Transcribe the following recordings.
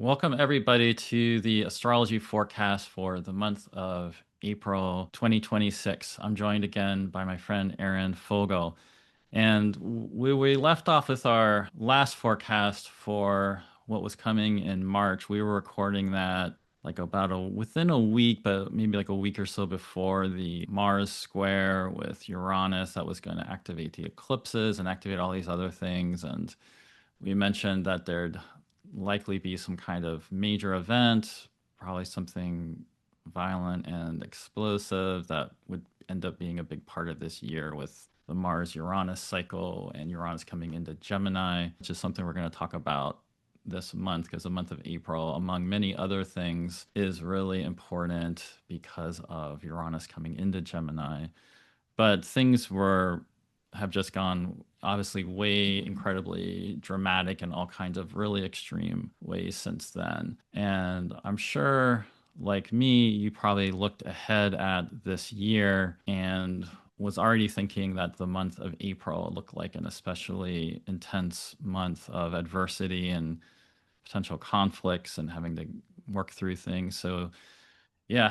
Welcome, everybody, to the astrology forecast for the month of April 2026. I'm joined again by my friend Aerin Fogel. And we left off with our last forecast for what was coming in March. We were recording that like within a week, but maybe like a week or so before the Mars square with Uranus that was going to activate the eclipses and activate all these other things. And we mentioned that there'd likely be some kind of major event, probably something violent and explosive that would end up being a big part of this year with the Mars Uranus cycle and Uranus coming into Gemini, which is something we're going to talk about this month because the month of April, among many other things, is really important because of Uranus coming into Gemini. But things were have just gone obviously way incredibly dramatic in all kinds of really extreme ways since then. And I'm sure, like me, you probably looked ahead at this year and was already thinking that the month of April looked like an especially intense month of adversity and potential conflicts and having to work through things. So yeah,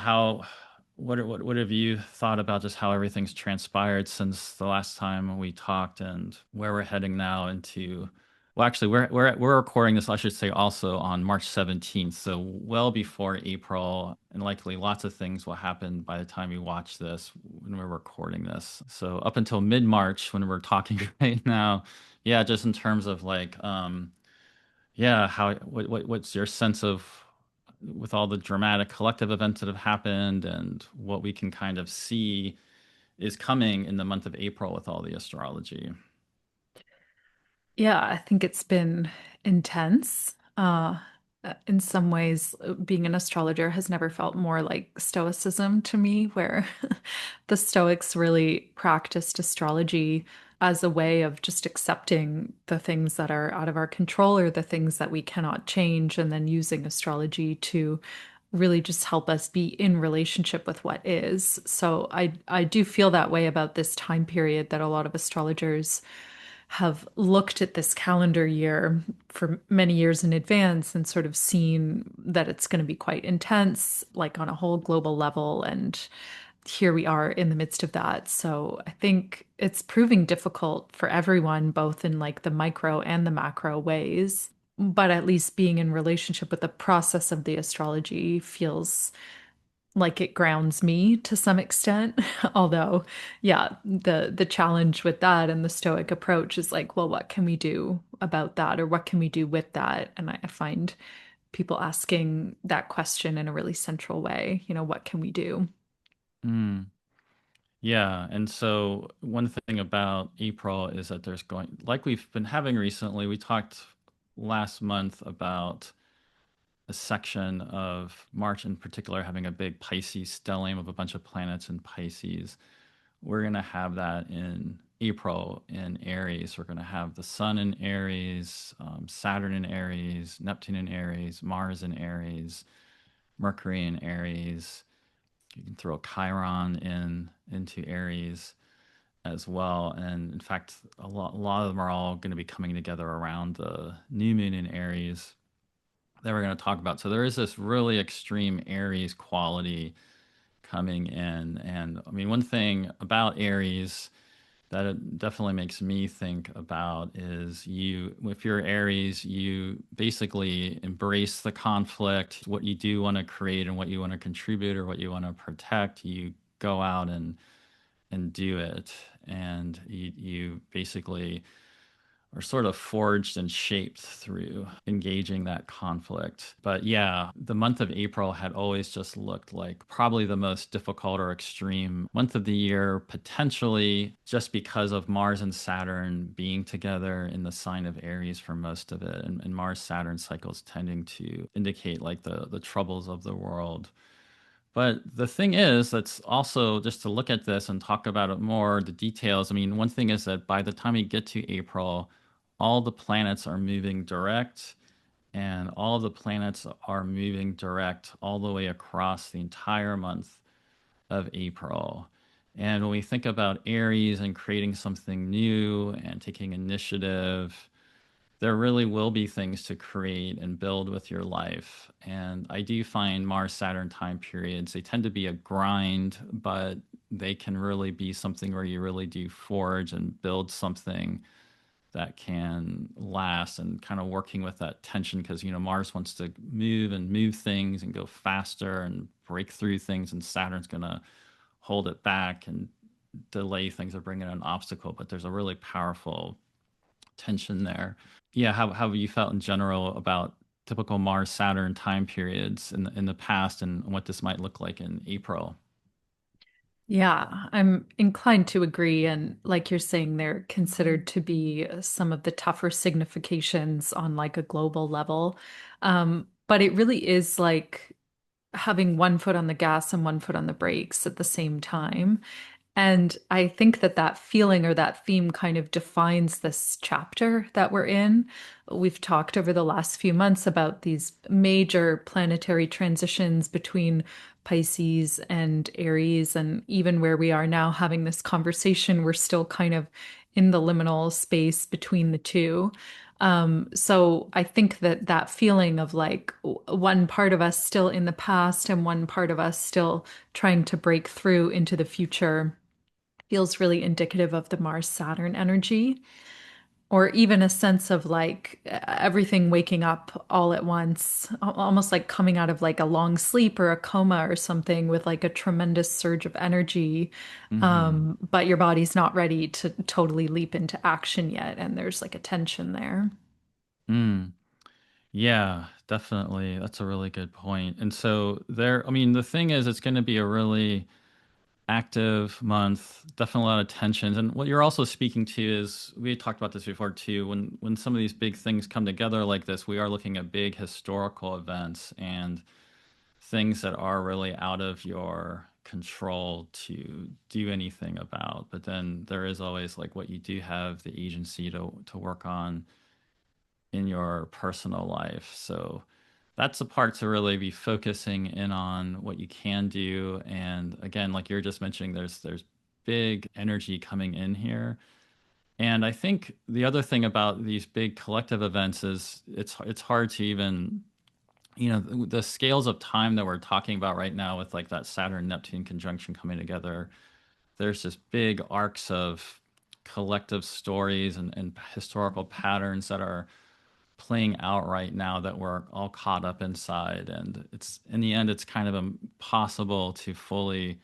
what have you thought about just how everything's transpired since the last time we talked and where we're heading now into, well, actually, we're recording this, I should say, also on March 17th, so well before April, and likely lots of things will happen by the time you watch this when we're recording this. So up until mid-March when we're talking right now, yeah, just in terms of like yeah, what's your sense of with all the dramatic collective events that have happened and what we can kind of see is coming in the month of April with all the astrology? Yeah, I think it's been intense. In some ways, being an astrologer has never felt more like Stoicism to me, where the Stoics really practiced astrology as a way of just accepting the things that are out of our control or the things that we cannot change, and then using astrology to really just help us be in relationship with what is. So I do feel that way about this time period that a lot of astrologers have looked at this calendar year for many years in advance and sort of seen that it's going to be quite intense, like on a whole global level. And here we are in the midst of that. So I think it's proving difficult for everyone, both in like the micro and the macro ways. But at least being in relationship with the process of the astrology feels like it grounds me to some extent. Although, yeah, the challenge with that and the Stoic approach is like, well, what can we do about that, or what can we do with that? And I find people asking that question in a really central way. What can we do? Mm, yeah, and so one thing about April is that there's going, like we've been having recently, we talked last month about a section of March in particular having a big Pisces stellium of a bunch of planets in Pisces. We're going to have that in April in Aries. We're going to have the Sun in Aries, Saturn in Aries, Neptune in Aries, Mars in Aries, Mercury in Aries. You can throw Chiron into Aries as well. And in fact, a lot of them are all going to be coming together around the new moon in Aries that we're going to talk about. So there is this really extreme Aries quality coming in. And I mean, one thing about Aries that it definitely makes me think about is if you're Aries, you basically embrace the conflict, what you do want to create and what you want to contribute or what you want to protect, you go out and do it. And you basically are sort of forged and shaped through engaging that conflict. But yeah, the month of April had always just looked like probably the most difficult or extreme month of the year, potentially just because of Mars and Saturn being together in the sign of Aries for most of it. And Mars Saturn cycles tending to indicate like the troubles of the world. But the thing is, that's also just to look at this and talk about it more, the details. I mean, one thing is that by the time we get to April, all the planets are moving direct, and all the planets are moving direct all the way across the entire month of April. And when we think about Aries and creating something new and taking initiative, there really will be things to create and build with your life. And I do find Mars Saturn time periods, they tend to be a grind, but they can really be something where you really do forge and build something that can last, and kind of working with that tension because Mars wants to move and move things and go faster and break through things, and Saturn's going to hold it back and delay things or bring in an obstacle. But there's a really powerful tension there. Yeah, how have you felt in general about typical Mars Saturn time periods in the past, and what this might look like in April? Yeah, I'm inclined to agree. And like you're saying, they're considered to be some of the tougher significations on like a global level. But it really is like having one foot on the gas and one foot on the brakes at the same time. And I think that that feeling or that theme kind of defines this chapter that we're in. We've talked over the last few months about these major planetary transitions between Pisces and Aries, and even where we are now having this conversation, we're still kind of in the liminal space between the two. So I think that that feeling of like one part of us still in the past and one part of us still trying to break through into the future feels really indicative of the Mars Saturn energy, or even a sense of like everything waking up all at once, almost like coming out of like a long sleep or a coma or something with like a tremendous surge of energy. Mm-hmm. But your body's not ready to totally leap into action yet. And there's like a tension there. Mm. Yeah, definitely. That's a really good point. And so there, I mean, the thing is, it's going to be a really active month, definitely a lot of tensions. And what you're also speaking to is, we talked about this before too, when some of these big things come together like this, we are looking at big historical events and things that are really out of your control to do anything about. But then there is always like what you do have the agency to work on in your personal life. So that's the part to really be focusing in on what you can do. And again, like you're just mentioning, there's big energy coming in here. And I think the other thing about these big collective events is it's hard to even, the scales of time that we're talking about right now with like that Saturn Neptune conjunction coming together. There's just big arcs of collective stories and historical patterns that are playing out right now that we're all caught up inside. And it's, in the end, it's kind of impossible to fully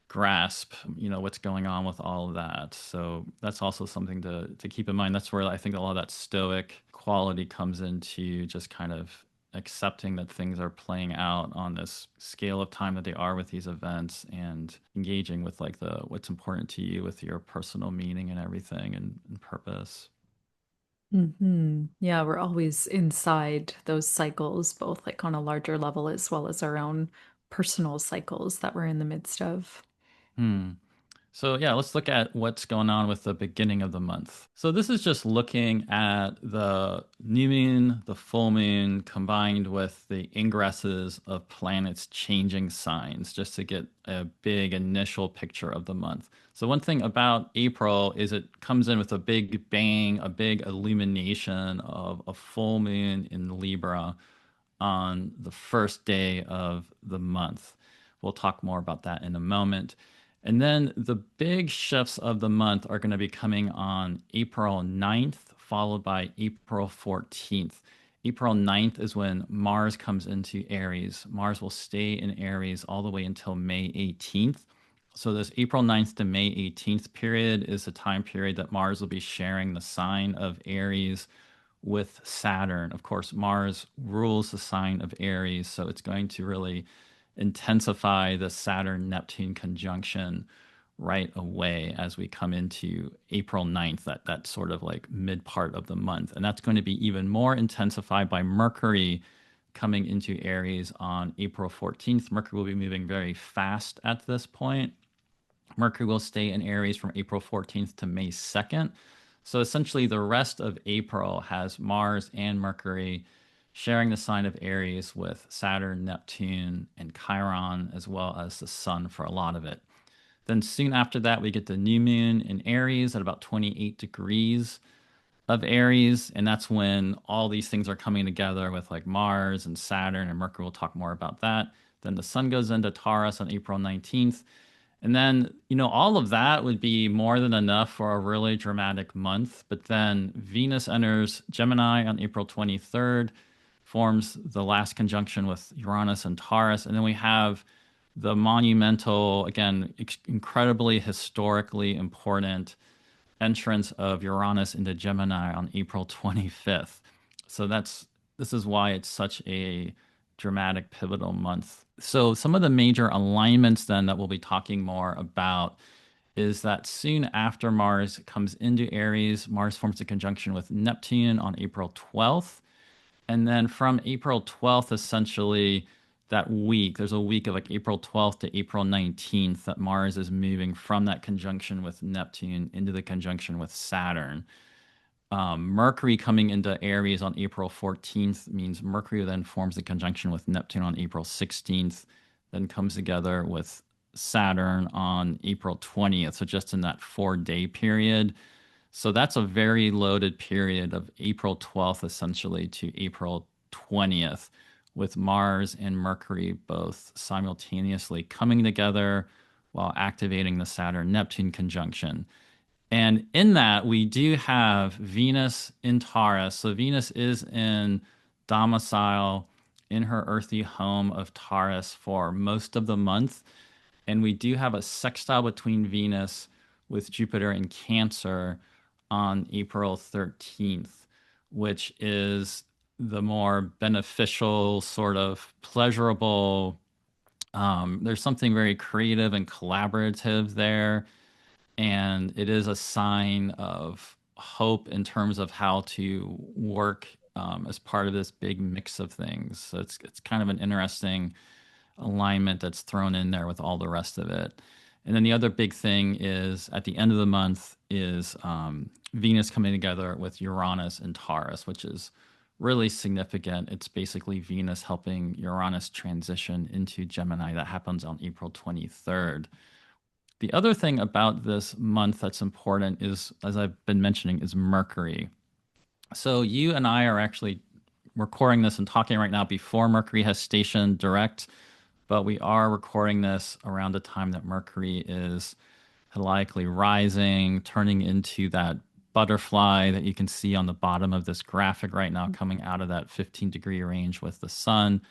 grasp, what's going on with all of that. So that's also something to keep in mind. That's where I think a lot of that stoic quality comes into, just kind of accepting that things are playing out on this scale of time that they are with these events, and engaging with like the what's important to you with your personal meaning and everything, and purpose. Yeah, we're always inside those cycles, both like on a larger level as well as our own personal cycles that we're in the midst of. Hmm. So yeah, let's look at what's going on with the beginning of the month. So this is just looking at the new moon, the full moon, combined with the ingresses of planets changing signs, just to get a big initial picture of the month. So one thing about April is it comes in with a big bang, a big illumination of a full moon in Libra on the first day of the month. We'll talk more about that in a moment. And then the big shifts of the month are going to be coming on April 9th, followed by April 14th. April 9th is when Mars comes into Aries. Mars will stay in Aries all the way until May 18th. So, this April 9th to May 18th period is the time period that Mars will be sharing the sign of Aries with Saturn. Of course, Mars rules the sign of Aries, so it's going to really intensify the Saturn Neptune conjunction right away as we come into April 9th, that sort of like mid part of the month. And that's going to be even more intensified by Mercury coming into Aries on April 14th. Mercury will be moving very fast at this point. Mercury will stay in Aries from April 14th to May 2nd. So essentially, the rest of April has Mars and Mercury sharing the sign of Aries with Saturn, Neptune, and Chiron, as well as the Sun for a lot of it. Then soon after that, we get the new moon in Aries at about 28 degrees of Aries, and that's when all these things are coming together with like Mars and Saturn and Mercury. We'll talk more about that. Then the sun goes into Taurus on April 19th. And then, all of that would be more than enough for a really dramatic month. But then Venus enters Gemini on April 23rd, forms the last conjunction with Uranus and Taurus. And then we have the monumental, again, incredibly historically important entrance of Uranus into Gemini on April 25th. So this is why it's such a dramatic, pivotal month. So some of the major alignments then that we'll be talking more about is that soon after Mars comes into Aries, Mars forms a conjunction with Neptune on April 12th. And then from April 12th, essentially, that week, there's a week of like April 12th to April 19th that Mars is moving from that conjunction with Neptune into the conjunction with Saturn. Mercury coming into Aries on April 14th means Mercury then forms a conjunction with Neptune on April 16th, then comes together with Saturn on April 20th. So just in that 4-day period. So that's a very loaded period of April 12th essentially to April 20th, with Mars and Mercury both simultaneously coming together while activating the Saturn Neptune conjunction. And in that, we do have Venus in Taurus. So Venus is in domicile in her earthy home of Taurus for most of the month. And we do have a sextile between Venus with Jupiter in Cancer on April 13th, which is the more beneficial, sort of pleasurable. There's something very creative and collaborative there. And it is a sign of hope in terms of how to work as part of this big mix of things. So it's kind of an interesting alignment that's thrown in there with all the rest of it. And then the other big thing is at the end of the month is Venus coming together with Uranus and Taurus, which is really significant. It's basically Venus helping Uranus transition into Gemini. That happens on April 23rd. The other thing about this month that's important is, as I've been mentioning, is Mercury. So you and I are actually recording this and talking right now before Mercury has stationed direct, but we are recording this around the time that Mercury is helically rising, turning into that butterfly that you can see on the bottom of this graphic right now, coming out of that 15-degree range with the sun.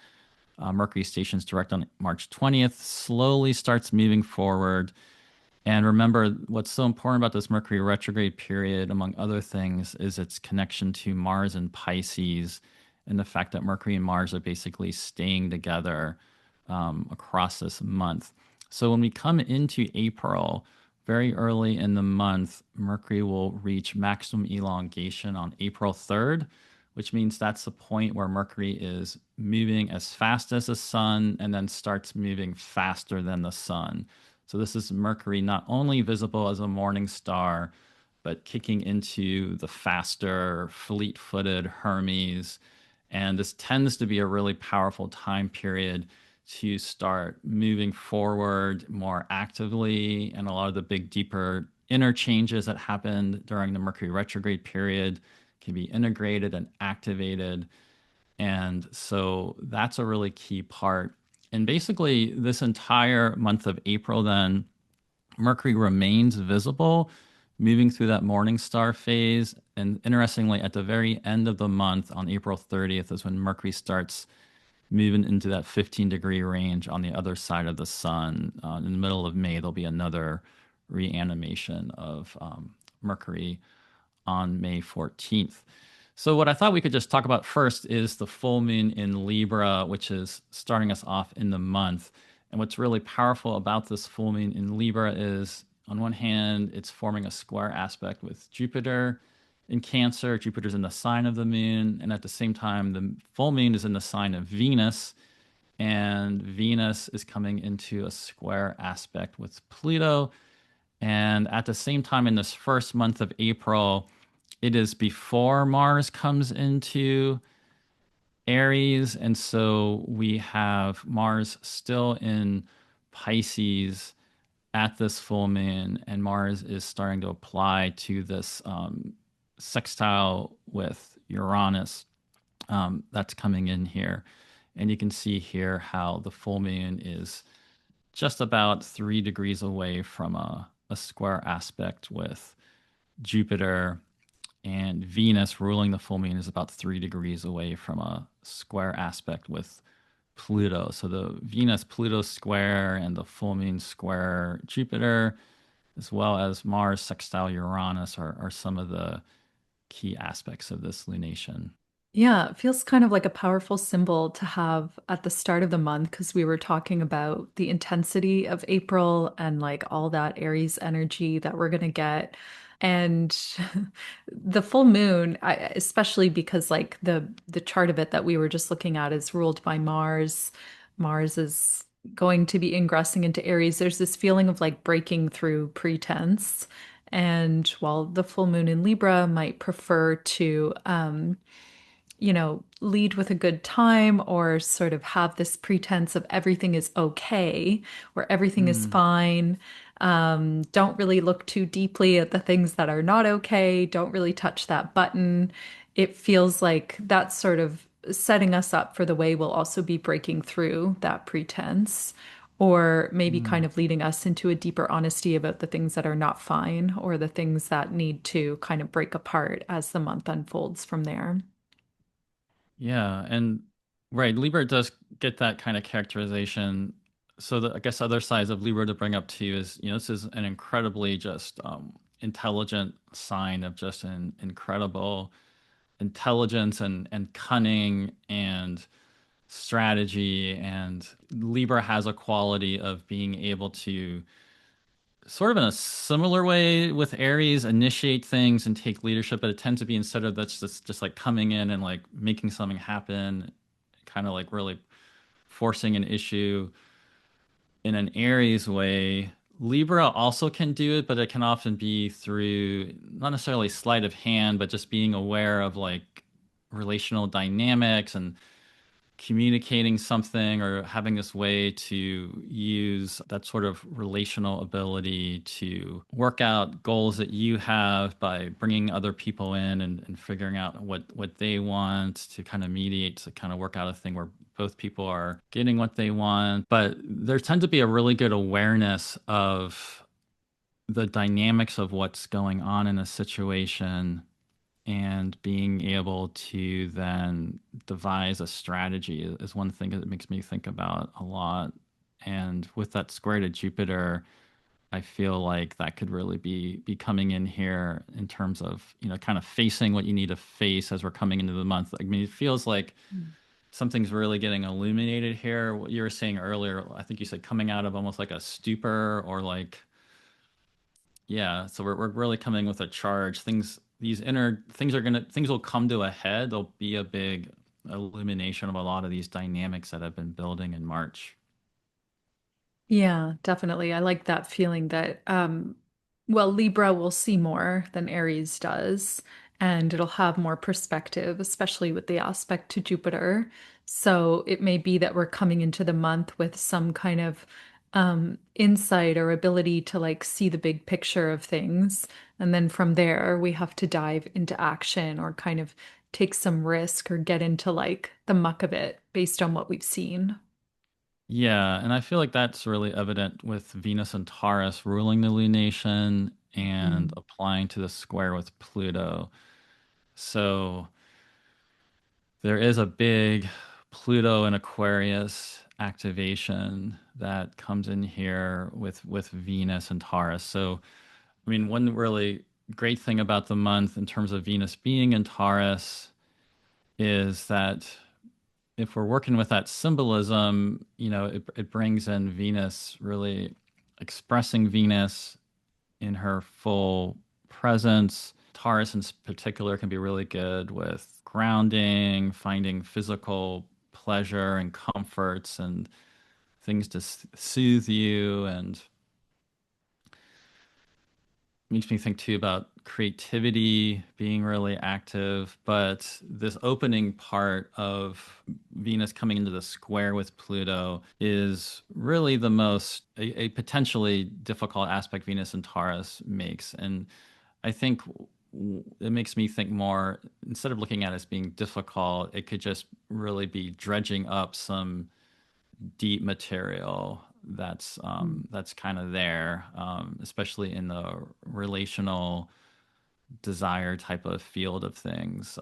Mercury stations direct on March 20th, slowly starts moving forward. And remember, what's so important about this Mercury retrograde period, among other things, is its connection to Mars and Pisces, and the fact that Mercury and Mars are basically staying together across this month. So when we come into April, very early in the month, Mercury will reach maximum elongation on April 3rd, which means that's the point where Mercury is moving as fast as the sun and then starts moving faster than the sun. So this is Mercury not only visible as a morning star, but kicking into the faster, fleet-footed Hermes. And this tends to be a really powerful time period to start moving forward more actively. And a lot of the big, deeper interchanges that happened during the Mercury retrograde period can be integrated and activated. And so that's a really key part. And basically, this entire month of April, then, Mercury remains visible, moving through that morning star phase. And interestingly, at the very end of the month, on April 30th, is when Mercury starts moving into that 15-degree range on the other side of the sun. In the middle of May, there'll be another reanimation of Mercury on May 14th. So what I thought we could just talk about first is the full moon in Libra, which is starting us off in the month. And what's really powerful about this full moon in Libra is, on one hand, it's forming a square aspect with Jupiter in Cancer. Jupiter's in the sign of the moon. And at the same time, the full moon is in the sign of Venus. And Venus is coming into a square aspect with Pluto. And at the same time, in this first month of April, it is before Mars comes into Aries. And so we have Mars still in Pisces at this full moon, and Mars is starting to apply to this sextile with Uranus that's coming in here. And you can see here how the full moon is just about 3 degrees away from a square aspect with Jupiter, and Venus ruling the full moon is about 3 degrees away from a square aspect with Pluto. So the Venus Pluto square and the full moon square Jupiter, as well as Mars sextile Uranus, are some of the key aspects of this lunation. Yeah, it feels kind of like a powerful symbol to have at the start of the month because we were talking about the intensity of April and like all that Aries energy that we're going to get. And the full moon, especially because like the chart of it that we were just looking at is ruled by Mars. Mars is going to be ingressing into Aries. There's this feeling of like breaking through pretense. And while the full moon in Libra might prefer to lead with a good time or sort of have this pretense of everything is okay or everything is Mm, fine. Don't really look too deeply at the things that are not okay. Don't really touch that button. It feels like that's sort of setting us up for the way we'll also be breaking through that pretense. Or maybe kind mm. of leading us into a deeper honesty about the things that are not fine or the things that need to kind of break apart as the month unfolds from there. Yeah, and right, Libra does get that kind of characterization. So I guess other sides of Libra to bring up to you is, this is an incredibly just intelligent sign of just an incredible intelligence and cunning and strategy. And Libra has a quality of being able to sort of in a similar way with Aries, initiate things and take leadership, but it tends to be instead of that's just like coming in and like making something happen, kind of like really forcing an issue in an Aries way. Libra also can do it, but it can often be through not necessarily sleight of hand, but just being aware of like relational dynamics and communicating something or having this way to use that sort of relational ability to work out goals that you have by bringing other people in and figuring out what they want to kind of mediate to kind of work out a thing where both people are getting what they want. But there tends to be a really good awareness of the dynamics of what's going on in a situation and being able to then devise a strategy is one thing that makes me think about a lot. And with that square to Jupiter, I feel like that could really be coming in here in terms of, kind of facing what you need to face as we're coming into the month. I mean, it feels like something's really getting illuminated here. What you were saying earlier, I think you said coming out of almost like a stupor or like yeah, so we're really coming with a charge. These inner things will come to a head. There'll be a big illumination of a lot of these dynamics that have been building in March. Yeah, definitely. I like that feeling that, well, Libra will see more than Aries does, and it'll have more perspective, especially with the aspect to Jupiter. So it may be that we're coming into the month with some kind of insight or ability to like see the big picture of things. And then from there, we have to dive into action or kind of take some risk or get into like the muck of it based on what we've seen. Yeah, and I feel like that's really evident with Venus and Taurus ruling the lunation and Mm. applying to the square with Pluto. So there is a big Pluto and Aquarius activation that comes in here with Venus and Taurus. So I mean, one really great thing about the month in terms of Venus being in Taurus is that if we're working with that symbolism, it brings in Venus really expressing Venus in her full presence. Taurus in particular can be really good with grounding, finding physical pleasure and comforts and things to soothe you and makes me think too about creativity being really active, but this opening part of Venus coming into the square with Pluto is really the most a potentially difficult aspect Venus and Taurus makes. And I think it makes me think more, instead of looking at it as being difficult, it could just really be dredging up some deep material that's kind of there, especially in the relational desire type of field of things,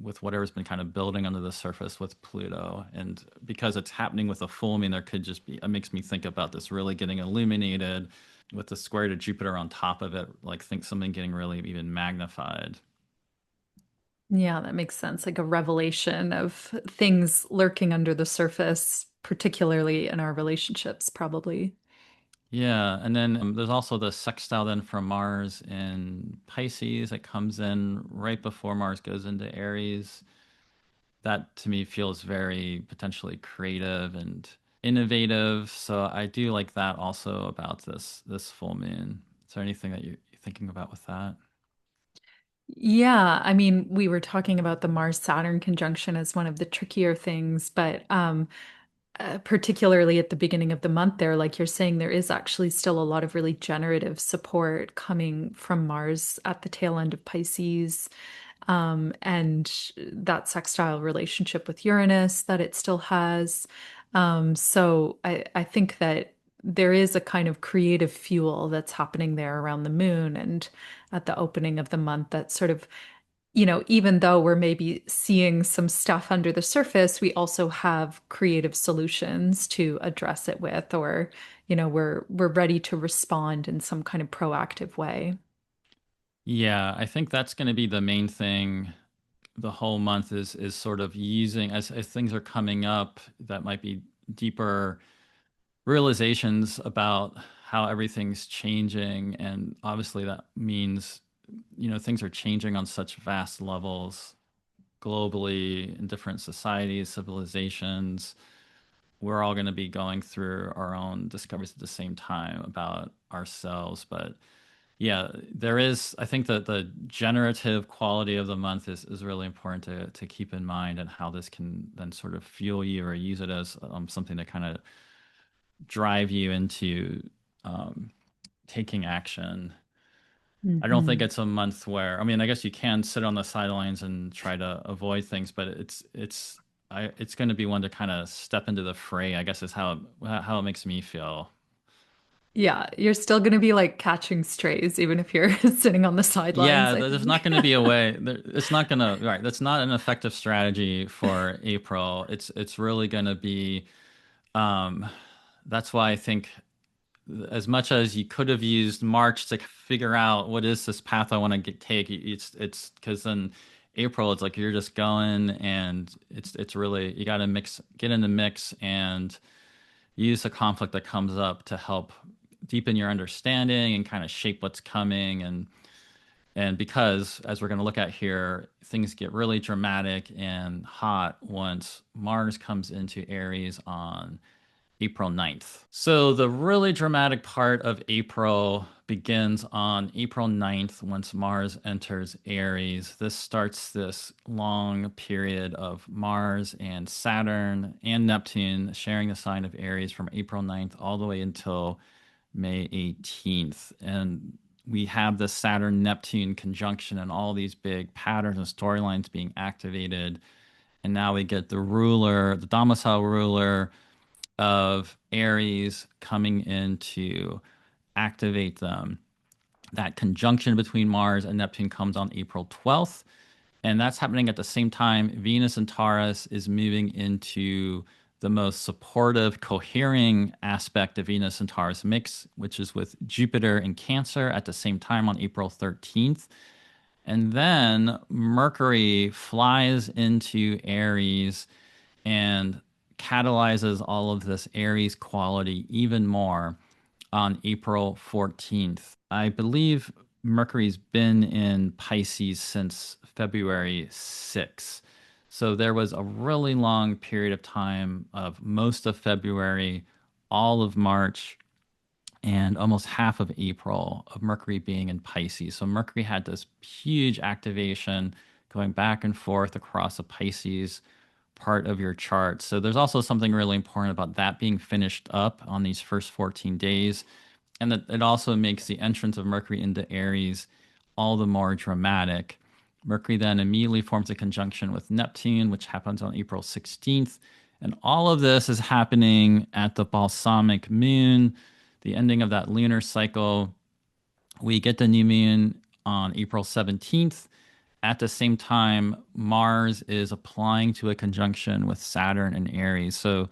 with whatever's been kind of building under the surface with Pluto. And because it's happening with a full moon, there could just be, it makes me think about this really getting illuminated with the square to Jupiter on top of it, like think something getting really even magnified. Yeah, that makes sense. Like a revelation of things lurking under the surface, particularly in our relationships, probably. Yeah, and then there's also the sextile then from Mars in Pisces. It comes in right before Mars goes into Aries. That to me feels very potentially creative and innovative. So I do like that also about this full moon. Is there anything that you're thinking about with that? Yeah, I mean, we were talking about the Mars-Saturn conjunction as one of the trickier things, but particularly at the beginning of the month there, like you're saying, there is actually still a lot of really generative support coming from Mars at the tail end of Pisces, and that sextile relationship with Uranus that it still has. So I think that there is a kind of creative fuel that's happening there around the moon and at the opening of the month that sort of, even though we're maybe seeing some stuff under the surface, we also have creative solutions to address it with, or, we're ready to respond in some kind of proactive way. Yeah, I think that's going to be the main thing the whole month is sort of using as things are coming up that might be deeper realizations about how everything's changing. And obviously that means, things are changing on such vast levels globally in different societies, civilizations. We're all going to be going through our own discoveries at the same time about ourselves. But yeah, there is, I think that the generative quality of the month is really important to keep in mind, and how this can then sort of fuel you or use it as something to kind of drive you into um, taking action. I don't think Hmm. it's a month where, I mean, I guess you can sit on the sidelines and try to avoid things, but it's going to be one to kind of step into the fray, I guess is how it makes me feel. Yeah, you're still going to be like catching strays, even if you're sitting on the sidelines, Yeah, I there's think. not going to be a way. It's not going to, right. That's not an effective strategy for April. It's really going to be. Um, that's why I think, as much as you could have used March to figure out what is this path I want to take, it's because then April, it's like you're just going, and it's really you got to get in the mix, and use the conflict that comes up to help deepen your understanding and kind of shape what's coming. And because, as we're going to look at here, things get really dramatic and hot once Mars comes into Aries on April 9th. So the really dramatic part of April begins on April 9th once Mars enters Aries. This starts this long period of Mars and Saturn and Neptune sharing the sign of Aries from April 9th all the way until May 18th. And we have the Saturn Neptune conjunction and all these big patterns and storylines being activated. And now we get the ruler, the domicile ruler of Aries coming in to activate them. That conjunction between Mars and Neptune comes on April 12th. And that's happening at the same time Venus and Taurus is moving into the most supportive, cohering aspect of Venus and Taurus mix, which is with Jupiter in Cancer at the same time on April 13th. And then Mercury flies into Aries and catalyzes all of this Aries quality even more on April 14th. I believe Mercury's been in Pisces since February 6th. So there was a really long period of time of most of February, all of March, and almost half of April of Mercury being in Pisces. So Mercury had this huge activation going back and forth across the Pisces part of your chart. So there's also something really important about that being finished up on these first 14 days. And that it also makes the entrance of Mercury into Aries all the more dramatic. Mercury then immediately forms a conjunction with Neptune, which happens on April 16th. And all of this is happening at the balsamic moon, the ending of that lunar cycle. We get the new moon on April 17th. At the same time, Mars is applying to a conjunction with Saturn and Aries. So,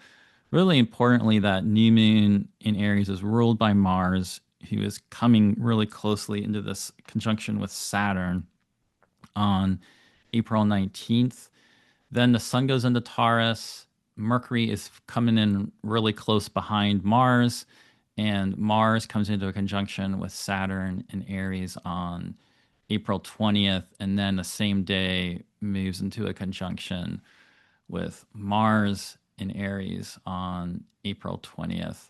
really importantly, that new moon in Aries is ruled by Mars, who is coming really closely into this conjunction with Saturn on April 19th. Then the sun goes into Taurus. Mercury is coming in really close behind Mars, and Mars comes into a conjunction with Saturn and Aries on April 20th, and then the same day moves into a conjunction with Mars in Aries on April 20th.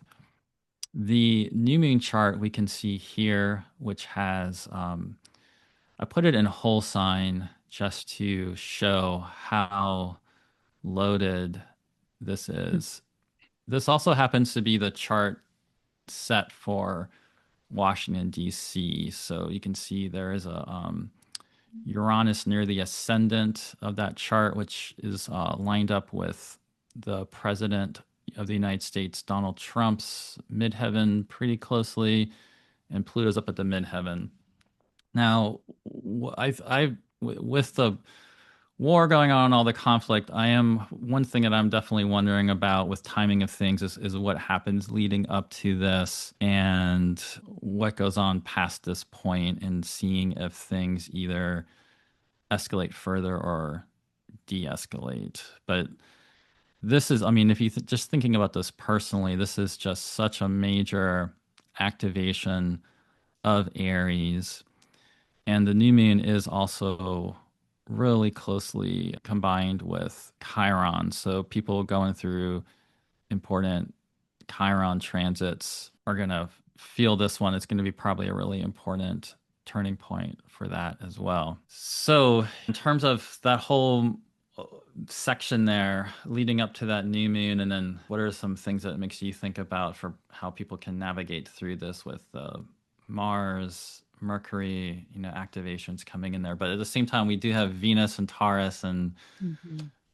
The new moon chart we can see here, which has, I put it in whole sign just to show how loaded this is. This also happens to be the chart set for Washington, D.C. So you can see there is a Uranus near the ascendant of that chart, which is lined up with the president of the United States, Donald Trump's midheaven, pretty closely, and Pluto's up at the midheaven. Now, with the war going on, all the conflict, I am one thing that I'm definitely wondering about with timing of things is what happens leading up to this and what goes on past this point, and seeing if things either escalate further or de-escalate. But this is, I mean, if you just thinking about this personally, this is just such a major activation of Aries. And the new moon is also really closely combined with Chiron. So people going through important Chiron transits are going to feel this one. It's going to be probably a really important turning point for that as well. So, in terms of that whole section there leading up to that new moon, and then what are some things that makes you think about for how people can navigate through this with Mars, Mercury, activations coming in there. But at the same time, we do have Venus and Taurus Mhm.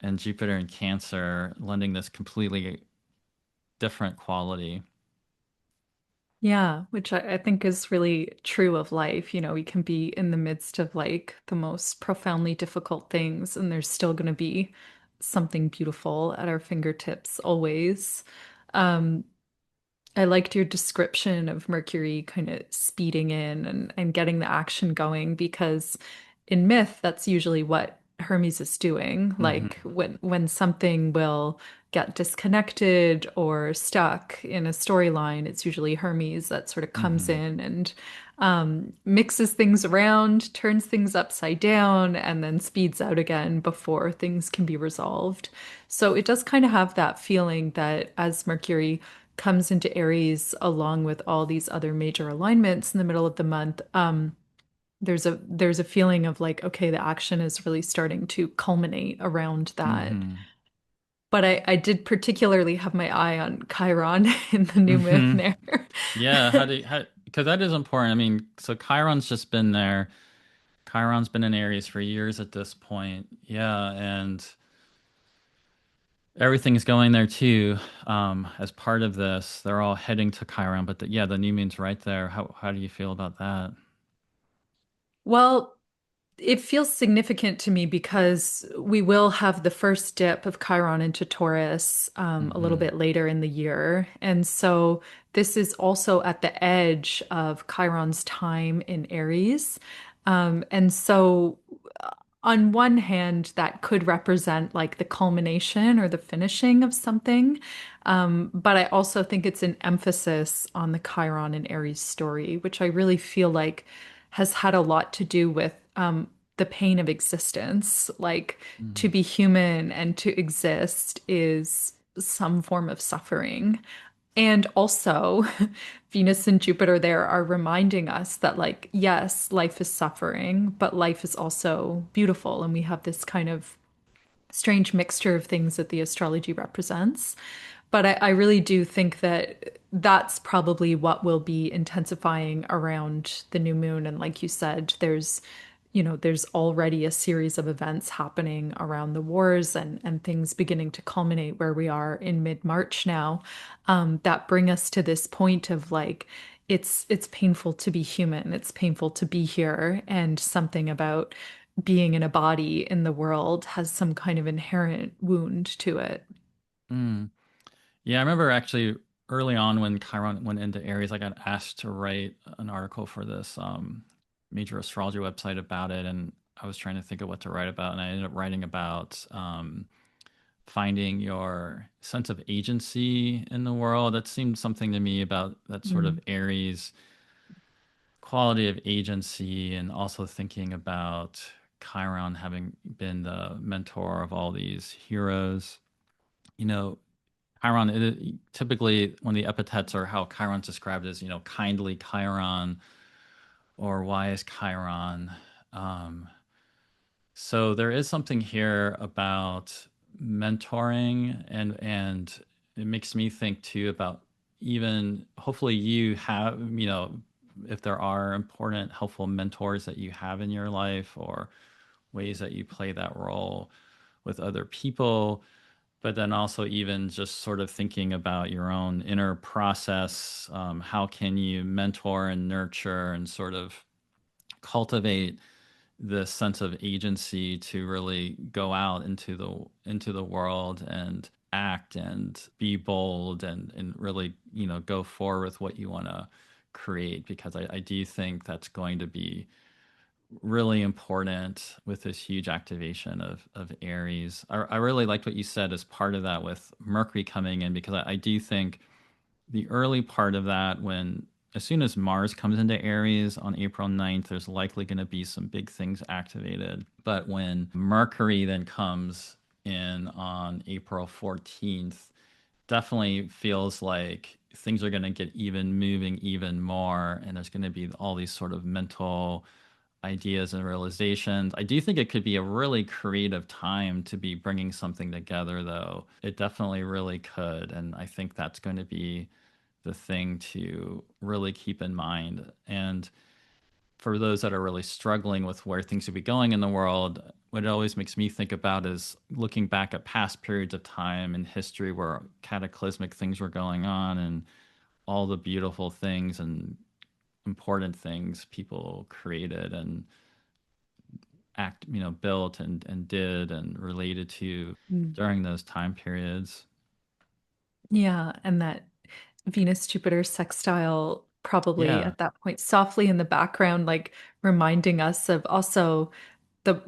and Jupiter and Cancer lending this completely different quality. Yeah, which I think is really true of life. We can be in the midst of like the most profoundly difficult things, and there's still going to be something beautiful at our fingertips always. Um, I liked your description of Mercury kind of speeding in and getting the action going because in myth, that's usually what Hermes is doing. Hmm. Like when something will get disconnected or stuck in a storyline, it's usually Hermes that sort of comes Hmm. in and mixes things around, turns things upside down, and then speeds out again before things can be resolved. So it does kind of have that feeling that as Mercury comes into Aries along with all these other major alignments in the middle of the month, there's a feeling of like, okay, the action is really starting to culminate around that. Hmm. But I did particularly have my eye on Chiron in the new moon Hmm. there. Yeah, because that is important. I mean, so Chiron's just been there. Chiron's been in Aries for years at this point. Yeah, and everything's going there too. As part of this, they're all heading to Chiron, but yeah, the new moon's right there. How do you feel about that? Well, it feels significant to me because we will have the first dip of Chiron into Taurus a little Hmm. bit later in the year. And so this is also at the edge of Chiron's time in Aries. And so, on one hand, that could represent like the culmination or the finishing of something. But I also think it's an emphasis on the Chiron and Aries story, which I really feel like has had a lot to do with the pain of existence. Like to Hmm. be human and to exist is some form of suffering. And also, Venus and Jupiter there are reminding us that, like, yes, life is suffering, but life is also beautiful. And we have this kind of strange mixture of things that the astrology represents. But I really do think that that's probably what will be intensifying around the new moon. And like you said, there's already a series of events happening around the wars and things beginning to culminate where we are in mid-March now, that bring us to this point of like, it's painful to be human. It's painful to be here, and something about being in a body in the world has some kind of inherent wound to it. Mm. Yeah, I remember actually early on when Chiron went into Aries, I got asked to write an article for this major astrology website about it, and I was trying to think of what to write about, and I ended up writing about finding your sense of agency in the world. That seemed something to me about that sort of Mm. Aries quality of agency, and also thinking about Chiron having been the mentor of all these heroes. You know, Chiron, typically when the epithets are how Chiron's described as, kindly Chiron or wise Chiron. Um, so there is something here about mentoring, and it makes me think too about, even hopefully you have, if there are important, helpful mentors that you have in your life, or ways that you play that role with other people, but then also even just sort of thinking about your own inner process. How can you mentor and nurture and sort of cultivate this sense of agency to really go out into the world and act and be bold, and really, go forward with what you want to create, because I do think that's going to be really important with this huge activation of Aries. I really liked what you said as part of that with Mercury coming in, because I do think the early part of that, when as soon as Mars comes into Aries on April 9th, there's likely going to be some big things activated. But when Mercury then comes in on April 14th, definitely feels like things are going to get even moving even more. And there's going to be all these sort of mental ideas and realizations. I do think it could be a really creative time to be bringing something together, though. It definitely really could. And I think that's going to be the thing to really keep in mind. And for those that are really struggling with where things should be going in the world, what it always makes me think about is looking back at past periods of time in history where cataclysmic things were going on, and all the beautiful things and important things people created and built and did and related to Mm. during those time periods. Yeah, and that Venus Jupiter sextile probably Yeah. at that point softly in the background, like reminding us of also the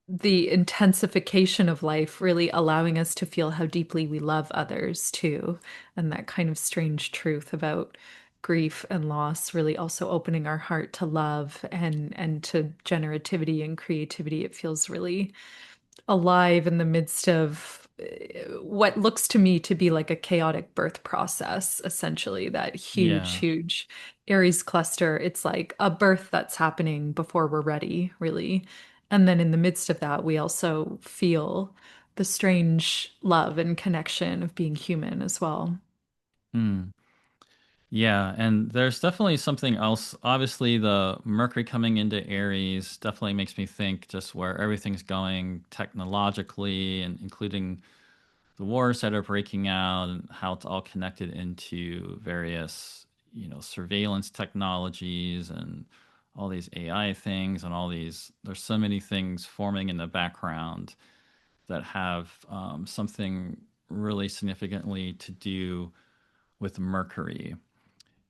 the intensification of life, really allowing us to feel how deeply we love others too, and that kind of strange truth about grief and loss, really also opening our heart to love and to generativity and creativity. It feels really alive in the midst of what looks to me to be like a chaotic birth process, essentially. That huge, Yeah. huge Aries cluster. It's like a birth that's happening before we're ready, really. And then in the midst of that, we also feel the strange love and connection of being human as well. Hmm. Yeah, and there's definitely something else. Obviously, the Mercury coming into Aries definitely makes me think just where everything's going technologically, and including the wars that are breaking out and how it's all connected into various, surveillance technologies and all these AI things, and all these, there's so many things forming in the background that have something really significantly to do with Mercury,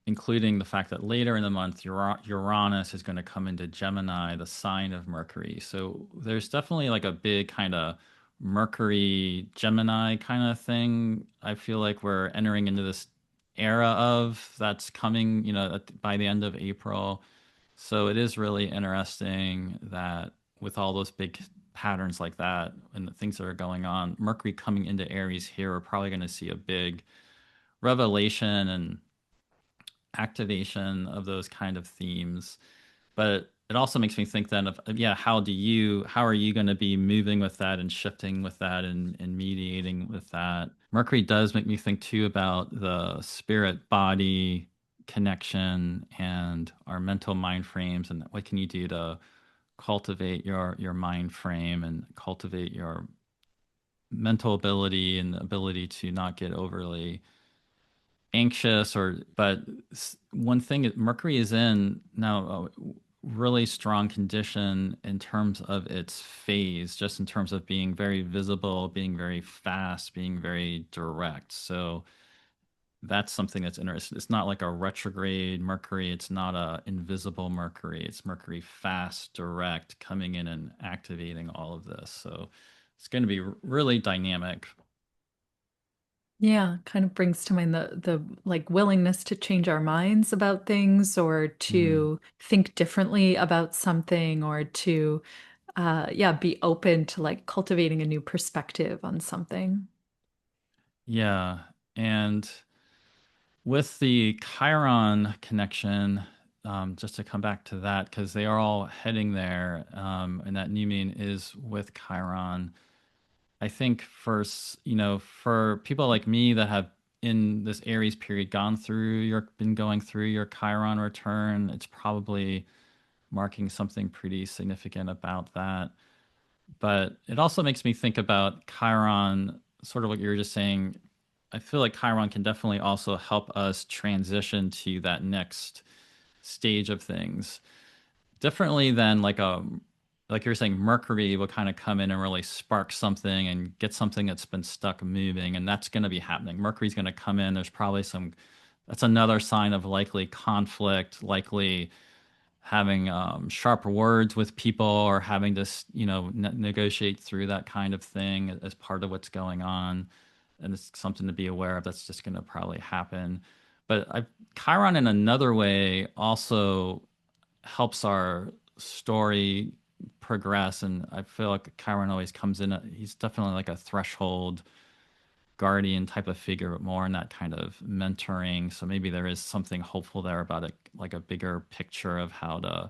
including the fact that later in the month, Uranus is going to come into Gemini, the sign of Mercury. So there's definitely like a big kind of Mercury Gemini kind of thing. I feel like we're entering into this era of that's coming, by the end of April. So it is really interesting that with all those big patterns like that and the things that are going on, Mercury coming into Aries here, we're probably going to see a big revelation and activation of those kind of themes. But it also makes me think then of, yeah, how are you going to be moving with that and shifting with that, and mediating with that? Mercury does make me think too about the spirit body connection and our mental mind frames and what can you do to cultivate your mind frame and cultivate your mental ability and ability to not get overly anxious or but one thing Mercury is in now a really strong condition in terms of its phase, just in terms of being very visible, being very fast, being very direct. So that's something that's interesting. It's not like a retrograde Mercury. It's not a invisible Mercury. It's Mercury fast, direct, coming in and activating all of this. So it's going to be really dynamic. Yeah, kind of brings to mind the like willingness to change our minds about things or Mhm. to think differently about something or to yeah, be open to like cultivating a new perspective on something. Yeah. And with the Chiron connection, just to come back to that, because they are all heading there, and that new moon is with Chiron. I think for people like me that have in this Aries period been going through your Chiron return, it's probably marking something pretty significant about that. But it also makes me think about Chiron, sort of what you were just saying. I feel like Chiron can definitely also help us transition to that next stage of things differently than like you're saying Mercury will kind of come in and really spark something and get something that's been stuck moving, and that's going to be happening. Mercury's going to come in. There's probably some that's another sign of likely conflict, likely having sharp words with people or having to negotiate through that kind of thing as part of what's going on, and it's something to be aware of. That's just going to probably happen. But Chiron in another way also helps our story progress. And I feel like Chiron always comes in. He's definitely like a threshold guardian type of figure, but more in that kind of mentoring. So maybe there is something hopeful there about it, like a bigger picture of how to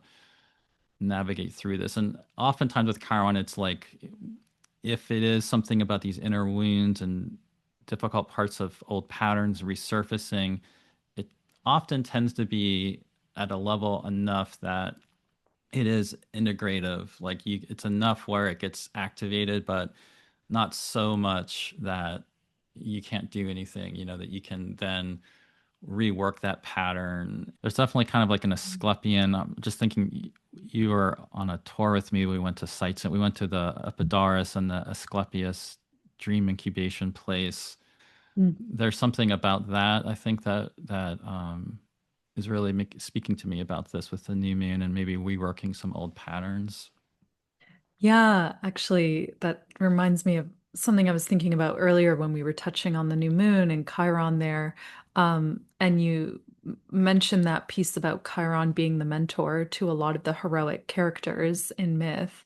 navigate through this. And oftentimes with Chiron, it's like if it is something about these inner wounds and difficult parts of old patterns resurfacing, it often tends to be at a level enough that it is integrative. Like it's enough where it gets activated, but not so much that you can't do anything, that you can then rework that pattern. There's definitely kind of like an Asclepian. I'm just thinking you were on a tour with me. We went to sites and we went to the Epidaurus and the Asclepius dream incubation place. Mm. There's something about that. I think that is really speaking to me about this with the new moon and maybe reworking some old patterns. Yeah, actually, that reminds me of something I was thinking about earlier when we were touching on the new moon and Chiron there. And you mentioned that piece about Chiron being the mentor to a lot of the heroic characters in myth.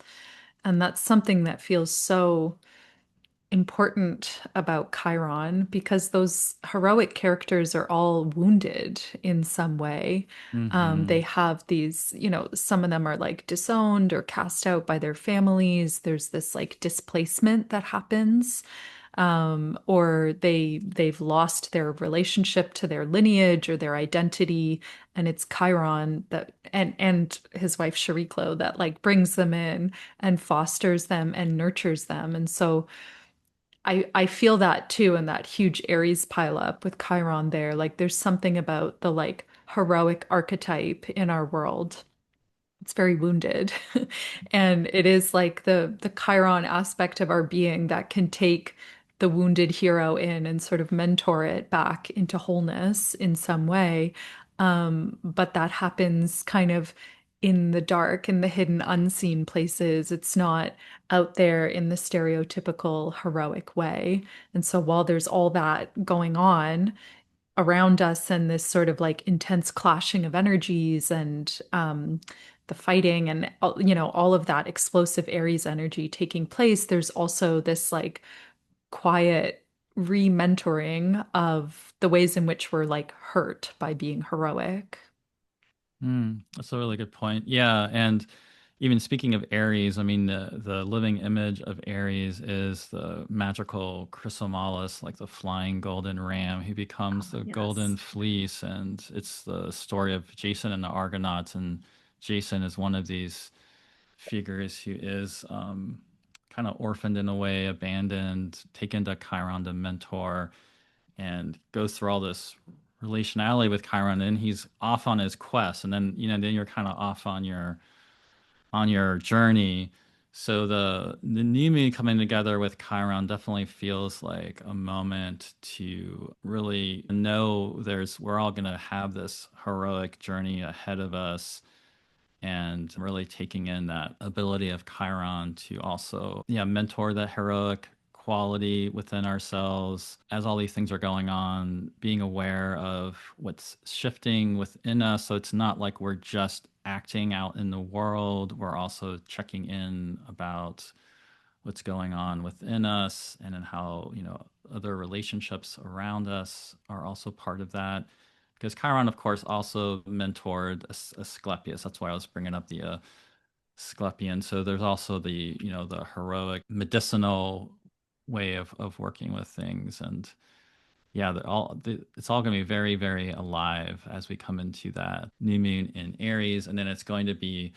And that's something that feels so important about Chiron because those heroic characters are all wounded in some way. They Hmm. have these, some of them are like disowned or cast out by their families. There's this like displacement that happens. Or they've lost their relationship to their lineage or their identity, and it's Chiron that and his wife Chariclo that like brings them in and fosters them and nurtures them. And so I feel that too in that huge Aries pileup with Chiron there. Like there's something about the like heroic archetype in our world. It's very wounded. And it is like the Chiron aspect of our being that can take the wounded hero in and sort of mentor it back into wholeness in some way. But that happens kind of in the dark, in the hidden, unseen places. It's not out there in the stereotypical heroic way. And so while there's all that going on around us and this sort of like intense clashing of energies and the fighting and all of that explosive Aries energy taking place, there's also this like quiet re-mentoring of the ways in which we're like hurt by being heroic. That's a really good point. Yeah, and even speaking of Aries, I mean, the living image of Aries is the magical chrysomalis, like the flying golden ram who becomes Oh, the golden yes. fleece. And it's the story of Jason and the Argonauts. And Jason is one of these figures who is kind of orphaned in a way, abandoned, taken to Chiron to mentor, and goes through all this relationality with Chiron. And he's off on his quest. And then, then you're kind of off on your journey. So the new moon coming together with Chiron definitely feels like a moment to really know we're all gonna have this heroic journey ahead of us, and really taking in that ability of Chiron to also, yeah, mentor that heroic quality within ourselves as all these things are going on, being aware of what's shifting within us. So it's not like we're just acting out in the world, we're also checking in about what's going on within us, and then how, other relationships around us are also part of that. Because Chiron, of course, also mentored Asclepius. That's why I was bringing up the Asclepian. So there's also the heroic medicinal way of working with things. And yeah, it's all going to be very, very alive as we come into that new moon in Aries. And then it's going to be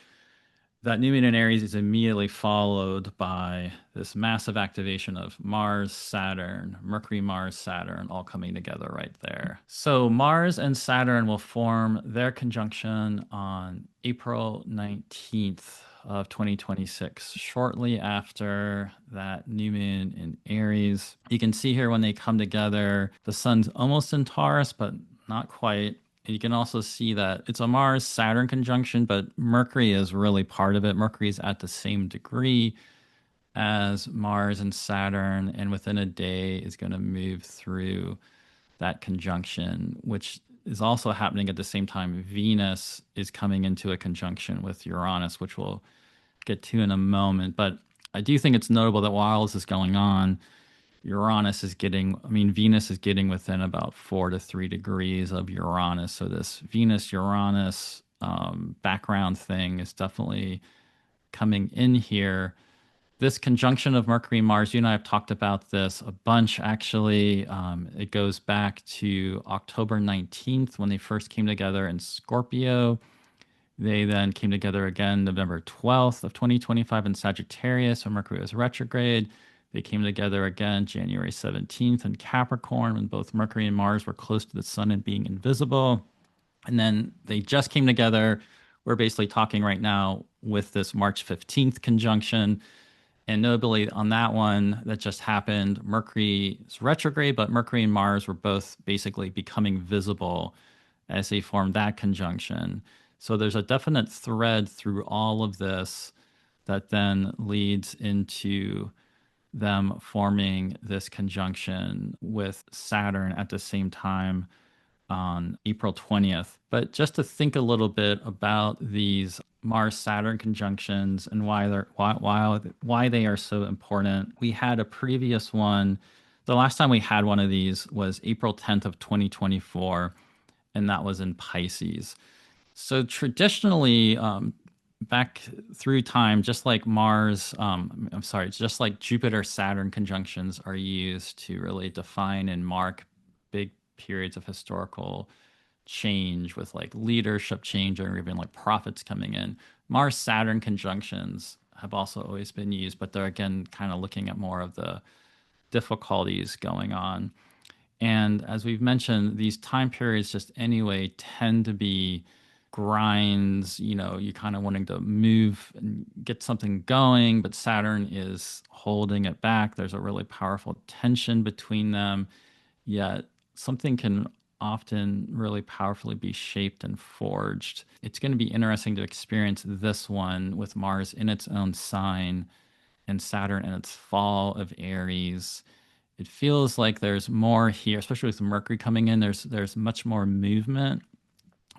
that new moon in Aries is immediately followed by this massive activation of Mars, Saturn, Mercury, Mars, Saturn, all coming together right there. So Mars and Saturn will form their conjunction on April 19th of 2026, shortly after that new moon in Aries. You can see here when they come together, the sun's almost in Taurus, but not quite. You can also see that it's a Mars Saturn conjunction, but Mercury is really part of it. Mercury is at the same degree as Mars and Saturn, and within a day is going to move through that conjunction, which is also happening at the same time. Venus is coming into a conjunction with Uranus, which we'll get to in a moment. But I do think it's notable that while this is going on, Venus is getting within about 4 to 3 degrees of Uranus. So this Venus Uranus background thing is definitely coming in here. This conjunction of Mercury Mars, you and I have talked about this a bunch actually. It goes back to October 19th when they first came together in Scorpio. They then came together again November 12th of 2025 in Sagittarius when Mercury was retrograde. They came together again January 17th in Capricorn when both Mercury and Mars were close to the sun and being invisible. And then they just came together. We're basically talking right now with this March 15th conjunction. And notably on that one that just happened, Mercury is retrograde, but Mercury and Mars were both basically becoming visible as they formed that conjunction. So there's a definite thread through all of this that then leads into them forming this conjunction with Saturn at the same time on April 20th. But just to think a little bit about these Mars Saturn conjunctions and why they are so important. We had a previous one. The last time we had one of these was April 10th of 2024, and that was in Pisces. So traditionally, back through time, just like just like Jupiter Saturn conjunctions are used to really define and mark big periods of historical change with like leadership change or even like prophets coming in. Mars Saturn conjunctions have also always been used, but they're again kind of looking at more of the difficulties going on. And as we've mentioned, these time periods just anyway tend to be grinds, you kind of wanting to move and get something going, but Saturn is holding it back. There's a really powerful tension between them, yet something can often really powerfully be shaped and forged. It's going to be interesting to experience this one with Mars in its own sign and Saturn in its fall of Aries. It feels like there's more here, especially with Mercury coming in. There's much more movement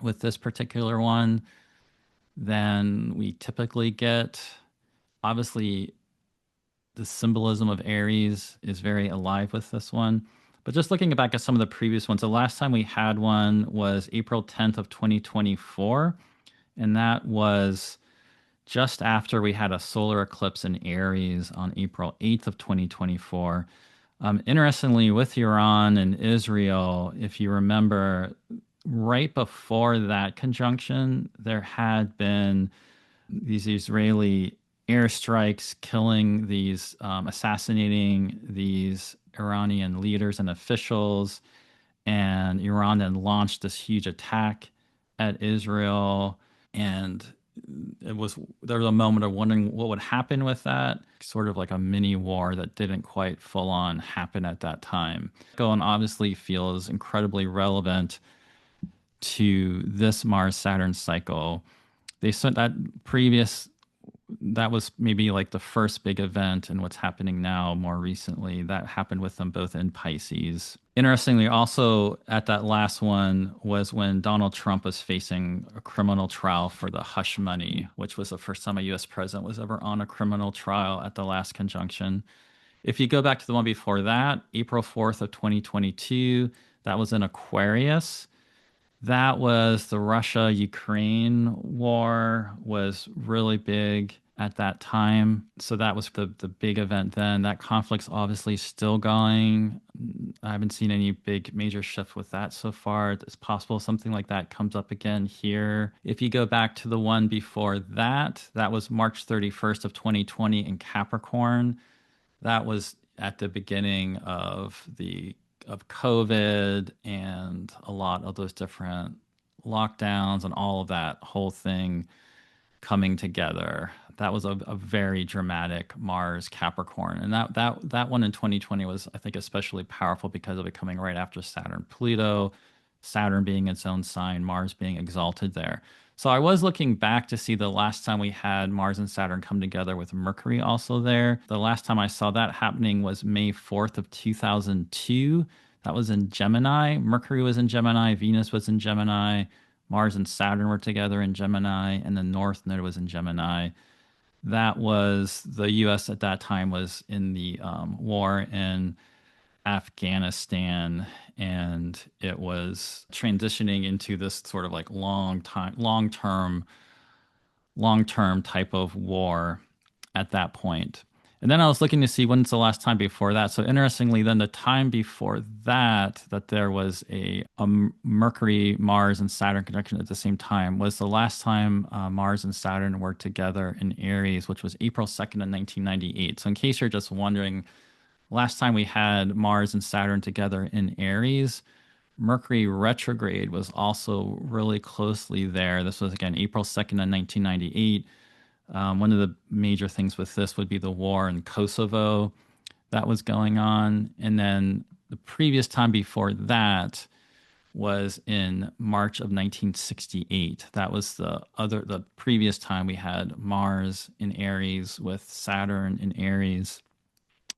with this particular one than we typically get. Obviously, the symbolism of Aries is very alive with this one. But just looking back at some of the previous ones, the last time we had one was April 10th of 2024, and that was just after we had a solar eclipse in Aries on April 8th of 2024. Interestingly, with Iran and Israel, if you remember, right before that conjunction, there had been these Israeli airstrikes killing these, assassinating these Iranian leaders and officials. And Iran then launched this huge attack at Israel. And there was a moment of wondering what would happen with that, sort of like a mini war that didn't quite full on happen at that time. And obviously feels incredibly relevant to this Mars Saturn cycle. They sent that previous that was maybe like the first big event, and what's happening now more recently that happened with them both in Pisces. Interestingly, also at that last one was when Donald Trump was facing a criminal trial for the hush money, which was the first time a US president was ever on a criminal trial at the last conjunction. If you go back to the one before that, April 4th of 2022, that was in Aquarius. That was the Russia-Ukraine war was really big at that time. So that was the big event then. That conflict's obviously still going. I haven't seen any big major shift with that so far. It's possible something like that comes up again here. If you go back to the one before that, that was March 31st of 2020 in Capricorn. That was at the beginning of COVID and a lot of those different lockdowns and all of that whole thing coming together. That was a very dramatic Mars Capricorn, and that one in 2020 was, I think, especially powerful because of it coming right after Saturn Pluto, Saturn being its own sign, Mars being exalted there. So I was looking back to see the last time we had Mars and Saturn come together with Mercury also there. The last time I saw that happening was May 4th of 2002. That was in Gemini. Mercury was in Gemini, Venus was in Gemini, Mars and Saturn were together in Gemini, and the North Node was in Gemini. That was the U.S. at that time was in the war in Afghanistan, and it was transitioning into this sort of like long term type of war at that point. And then I was looking to see when's the last time before that. So interestingly, then the time before that, that there was a Mercury, Mars, and Saturn conjunction at the same time was the last time Mars and Saturn were together in Aries, which was April 2nd of 1998. So in case you're just wondering, last time we had Mars and Saturn together in Aries, Mercury retrograde was also really closely there. This was again April 2nd of 1998. One of the major things with this would be the war in Kosovo that was going on. And then the previous time before that was in March of 1968. That was the previous time we had Mars in Aries with Saturn in Aries.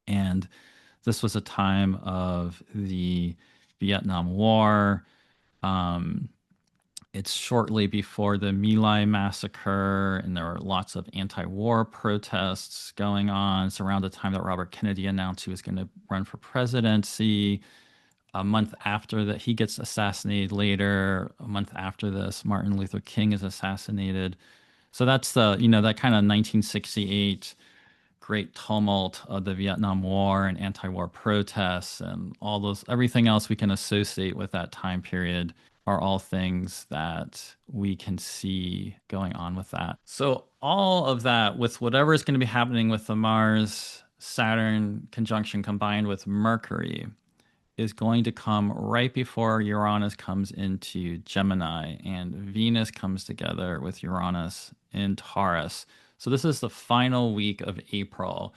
And this was a time of the Vietnam War. It's shortly before the My Lai massacre, and there were lots of anti-war protests going on. It's around the time that Robert Kennedy announced he was going to run for presidency. A month after that, he gets assassinated later. A month after this, Martin Luther King is assassinated. So that's that kind of 1968 great tumult of the Vietnam War and anti-war protests and all those, everything else we can associate with that time period are all things that we can see going on with that. So all of that with whatever is going to be happening with the Mars Saturn conjunction combined with Mercury is going to come right before Uranus comes into Gemini and Venus comes together with Uranus in Taurus. So this is the final week of April.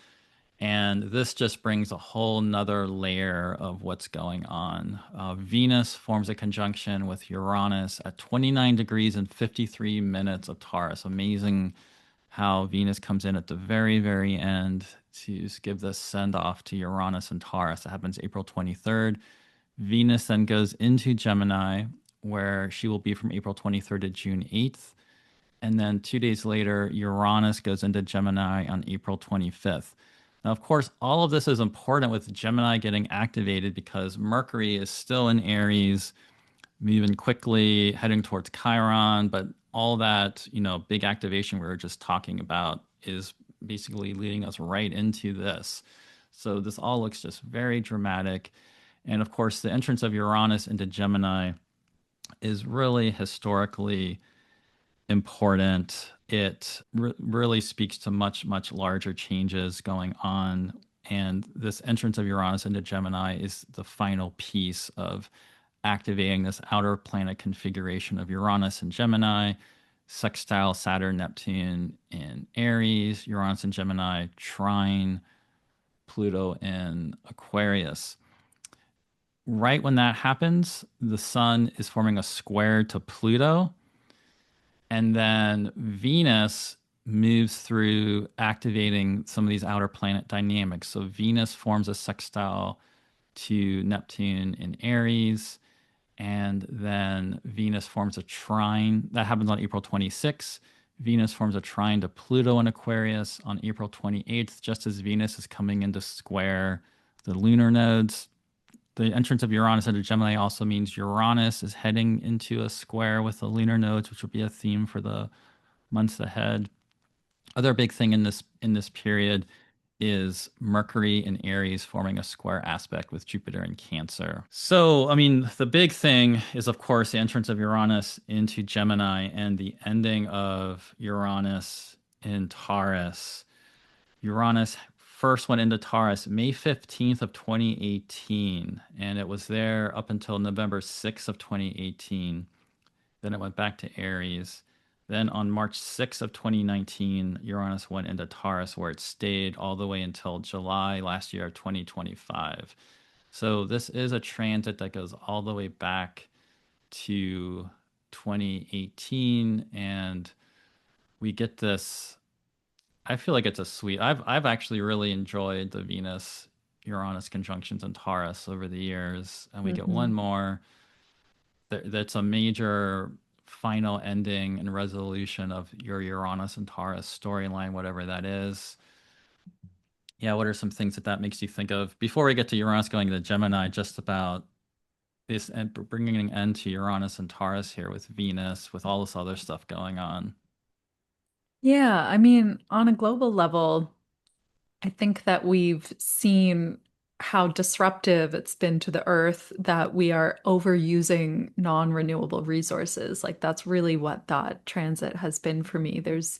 And this just brings a whole nother layer of what's going on. Venus forms a conjunction with Uranus at 29 degrees and 53 minutes of Taurus. Amazing how Venus comes in at the very, very end to give this send off to Uranus and Taurus. That happens April 23rd. Venus then goes into Gemini, where she will be from April 23rd to June 8th. And then 2 days later, Uranus goes into Gemini on April 25th. Now, of course, all of this is important with Gemini getting activated because Mercury is still in Aries, moving quickly, heading towards Chiron, but all that, big activation we were just talking about is basically leading us right into this. So this all looks just very dramatic. And of course, the entrance of Uranus into Gemini is really historically important. It really speaks to much, much larger changes going on. And this entrance of Uranus into Gemini is the final piece of activating this outer planet configuration of Uranus and Gemini, sextile Saturn, Neptune in Aries, Uranus and Gemini, trine Pluto in Aquarius. Right when that happens, the sun is forming a square to Pluto, and then Venus moves through activating some of these outer planet dynamics. So Venus forms a sextile to Neptune in Aries, and then Venus forms a trine. That happens on April 26th. Venus forms a trine to Pluto in Aquarius on April 28th, just as Venus is coming into square the lunar nodes. The entrance of Uranus into Gemini also means Uranus is heading into a square with the lunar nodes, which will be a theme for the months ahead. Other big thing in this period is Mercury in Aries forming a square aspect with Jupiter in Cancer. So, I mean, the big thing is, of course, the entrance of Uranus into Gemini and the ending of Uranus in Taurus. Uranus first went into Taurus May 15th of 2018, and it was there up until November 6th of 2018. Then it went back to Aries. Then on March 6th of 2019, Uranus went into Taurus, where it stayed all the way until July last year of 2025. So this is a transit that goes all the way back to 2018, and we get this. I feel like it's a sweet. I've actually really enjoyed the Venus Uranus conjunctions in Taurus over the years, and we get one Mhm. more that's a major final ending and resolution of your Uranus and Taurus storyline, whatever that is. Yeah, what are some things that makes you think of before we get to Uranus going to Gemini? Just about this and bringing an end to Uranus and Taurus here with Venus, with all this other stuff going on. Yeah, I mean, on a global level, I think that we've seen how disruptive it's been to the earth that we are overusing non-renewable resources. Like that's really what that transit has been for me. There's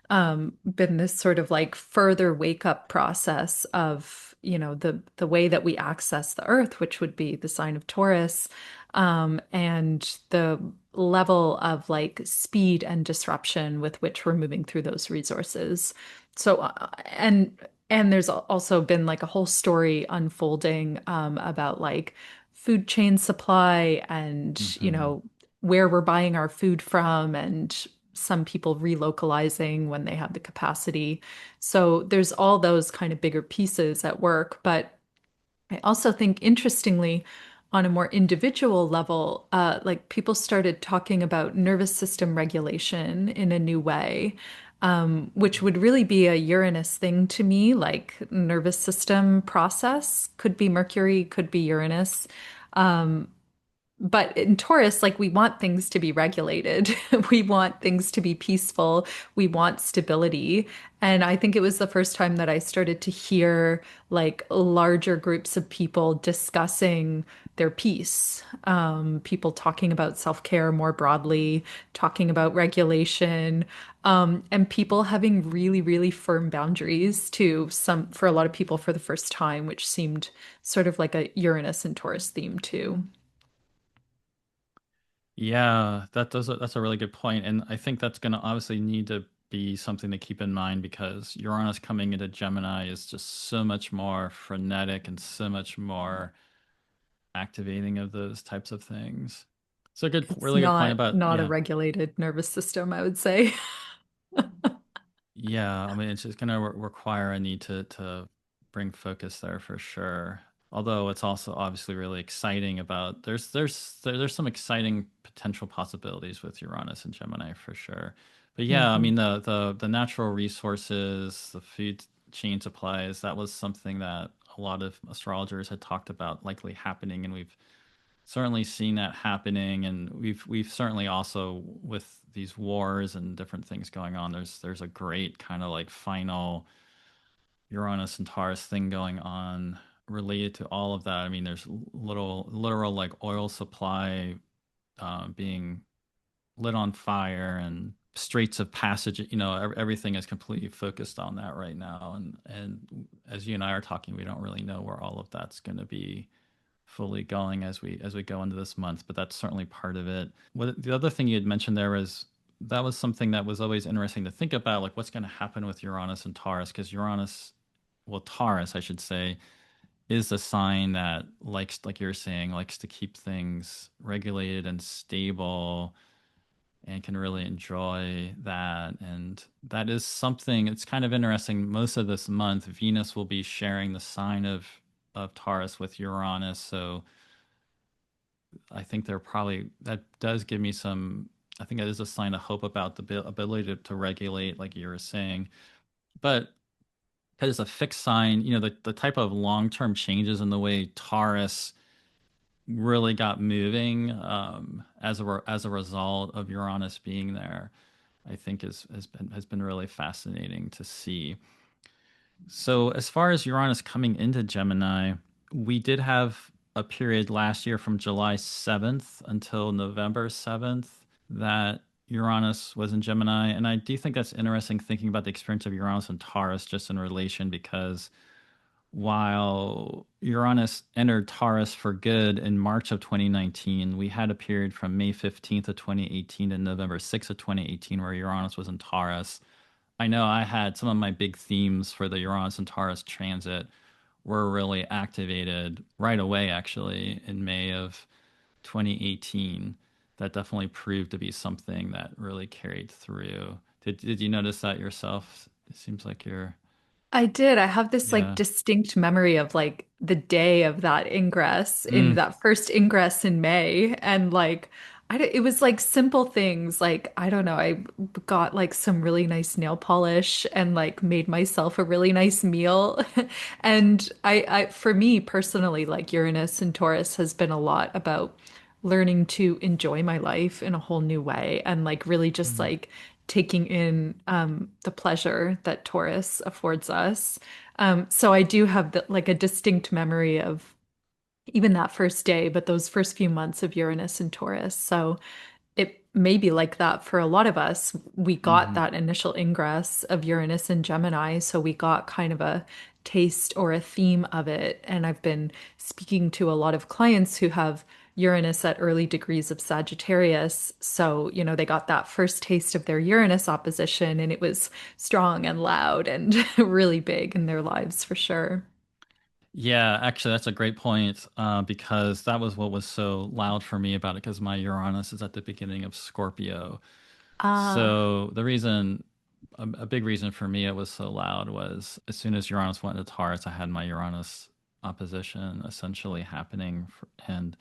been this sort of like further wake up process of, the way that we access the earth, which would be the sign of Taurus, and the level of like speed and disruption with which we're moving through those resources. So, and there's also been like a whole story unfolding about like food chain supply and, Hmm. where we're buying our food from and some people relocalizing when they have the capacity. So there's all those kind of bigger pieces at work. But I also think, interestingly, on a more individual level, like people started talking about nervous system regulation in a new way, which would really be a Uranus thing to me, like nervous system process. Could be Mercury, could be Uranus. But in Taurus, like we want things to be regulated. We want things to be peaceful. We want stability. And I think it was the first time that I started to hear like larger groups of people discussing their peace. People talking about self-care more broadly, talking about regulation, and people having really, really firm boundaries to for a lot of people for the first time, which seemed sort of like a Uranus and Taurus theme too. Yeah, that's a really good point, and I think that's going to obviously need to be something to keep in mind because Uranus coming into Gemini is just so much more frenetic and so much more activating of those types of things. So It's really good point about not a yeah, regulated nervous system, I would say. yeah. I mean, it's just going to require a need to bring focus there for sure. Although it's also obviously really exciting about there's some exciting potential possibilities with Uranus and Gemini for sure. But yeah, I Hmm. mean the natural resources, the food chain supplies, that was something that a lot of astrologers had talked about likely happening, and we've certainly seen that happening, and we've certainly also with these wars and different things going on. There's a great kind of like final Uranus and Taurus thing going on related to all of that. I mean, there's literal like oil supply being lit on fire and Straits of Passage. Everything is completely focused on that right now. And as you and I are talking, we don't really know where all of that's going to be fully going as we go into this month, but that's certainly part of it. What the other thing you had mentioned there was that was something that was always interesting to think about, like what's going to happen with Uranus and Taurus, because Taurus, I should say, is a sign that likes, like you're saying, likes to keep things regulated and stable and can really enjoy that. And that is something, it's kind of interesting. Most of this month, Venus will be sharing the sign of Taurus with Uranus. So I think that does give me some, I think that is a sign of hope about the ability to regulate, like you were saying. But because it's a fixed sign, the type of long-term changes in the way Taurus really got moving as a result of Uranus being there, I think has been really fascinating to see. So as far as Uranus coming into Gemini, we did have a period last year from July 7th until November 7th that Uranus was in Gemini. And I do think that's interesting thinking about the experience of Uranus and Taurus just in relation, because while Uranus entered Taurus for good in March of 2019, we had a period from May 15th of 2018 to November 6th of 2018 where Uranus was in Taurus. I know I had some of my big themes for the Uranus and Taurus transit were really activated right away, actually, in May of 2018. That definitely proved to be something that really carried through. Did you notice that yourself? It seems like you're, I did. I have this like yeah. distinct memory of like the day of that ingress in Mm, that first ingress in May. And like, it was like simple things. Like, I don't know, I got like some really nice nail polish and like made myself a really nice meal. And for me personally, like Uranus and Taurus has been a lot about learning to enjoy my life in a whole new way and like really just mm, like taking in the pleasure that Taurus affords us. So I do have like a distinct memory of even that first day, but those first few months of Uranus and Taurus. So it may be like that for a lot of us. We got hmm that initial ingress of Uranus and Gemini, so we got kind of a taste or a theme of it. And I've been speaking to a lot of clients who have Uranus at early degrees of Sagittarius. So, they got that first taste of their Uranus opposition, and it was strong and loud and really big in their lives for sure. Yeah, actually, that's a great point, because that was what was so loud for me about it, because my Uranus is at the beginning of Scorpio. Ah, So a big reason for me it was so loud was as soon as Uranus went into Taurus, I had my Uranus opposition essentially happening. And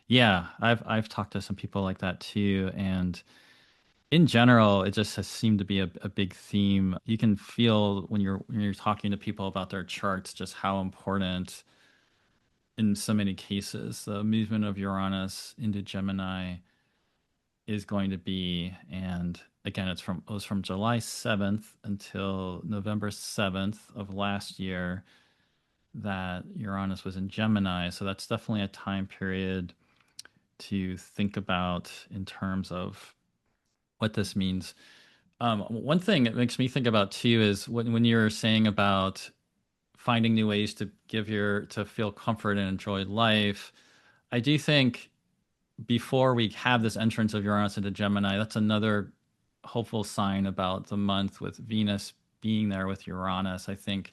yeah, I've talked to some people like that too. And in general, it just has seemed to be a big theme. You can feel when you're talking to people about their charts just how important in so many cases the movement of Uranus into Gemini is going to be. And again, it was from July 7th until November 7th of last year that Uranus was in Gemini. So that's definitely a time period to think about in terms of what this means. One thing it makes me think about too is when you're saying about finding new ways to feel comfort and enjoy life. I do think before we have this entrance of Uranus into Gemini, that's another hopeful sign about the month with Venus being there with Uranus. I think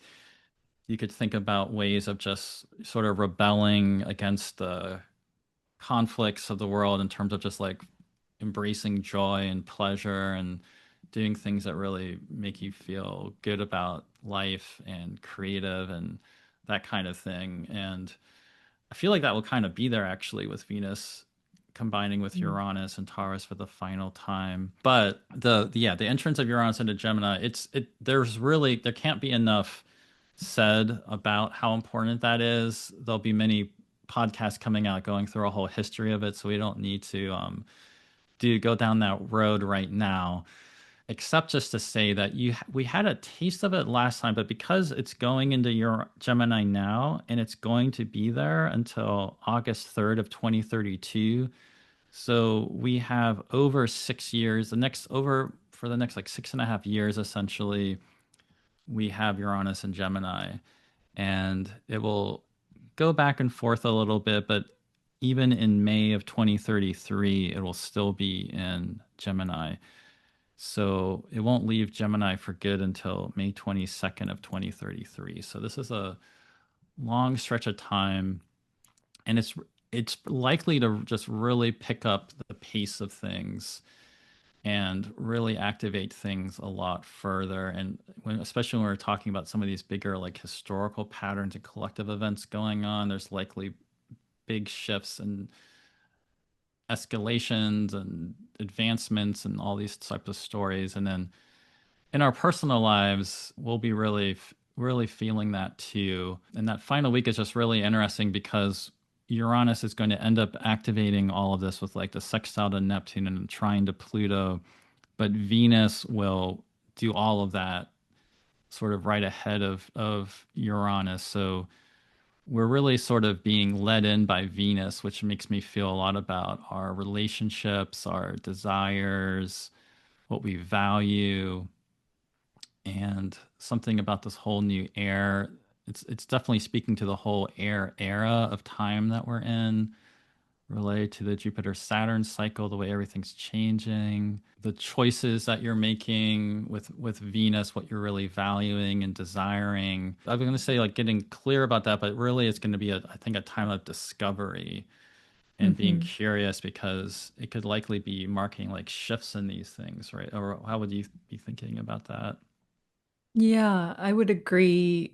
you could think about ways of just sort of rebelling against the conflicts of the world in terms of just like embracing joy and pleasure and doing things that really make you feel good about life and creative and that kind of thing. And I feel like that will kind of be there actually with Venus combining with Uranus and Taurus for the final time. But the entrance of Uranus into Gemini, there can't be enough said about how important that is. There'll be many podcast coming out going through a whole history of it, so we don't need to do go down that road right now. Except just to say that we had a taste of it last time, but because it's going into your Gemini now and it's going to be there until August 3rd of 2032. So we have over 6 years, the next over for the next like 6.5 years, essentially, we have Uranus and Gemini, and it will go back and forth a little bit, but even in May of 2033, it will still be in Gemini. So it won't leave Gemini for good until May 22nd of 2033. So this is a long stretch of time, and it's likely to just really pick up the pace of things and really activate things a lot further. And especially when we're talking about some of these bigger like historical patterns and collective events going on, there's likely big shifts and escalations and advancements and all these types of stories. And then in our personal lives, we'll be really feeling that too. And that final week is just really interesting because Uranus is going to end up activating all of this with like the sextile to Neptune and trine to Pluto, but Venus will do all of that sort of right ahead of Uranus. So we're really sort of being led in by Venus, which makes me feel a lot about our relationships, our desires, what we value, and something about this whole new air. It's definitely speaking to the whole air era of time that we're in, related to the Jupiter Saturn cycle, the way everything's changing, the choices that you're making with Venus, what you're really valuing and desiring. I'm going to say like getting clear about that, but really it's going to be I think a time of discovery and being Hmm. curious because it could likely be marking like shifts in these things, right? Or how would you be thinking about that? Yeah, I would agree.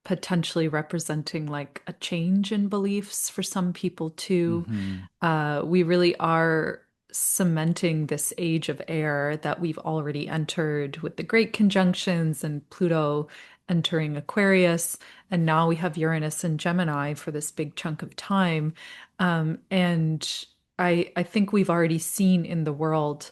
Potentially representing like a change in beliefs for some people too. Mm-hmm. We really are cementing this age of air that we've already entered with the great conjunctions and Pluto entering Aquarius. And now we have Uranus and Gemini for this big chunk of time. And I think we've already seen in the world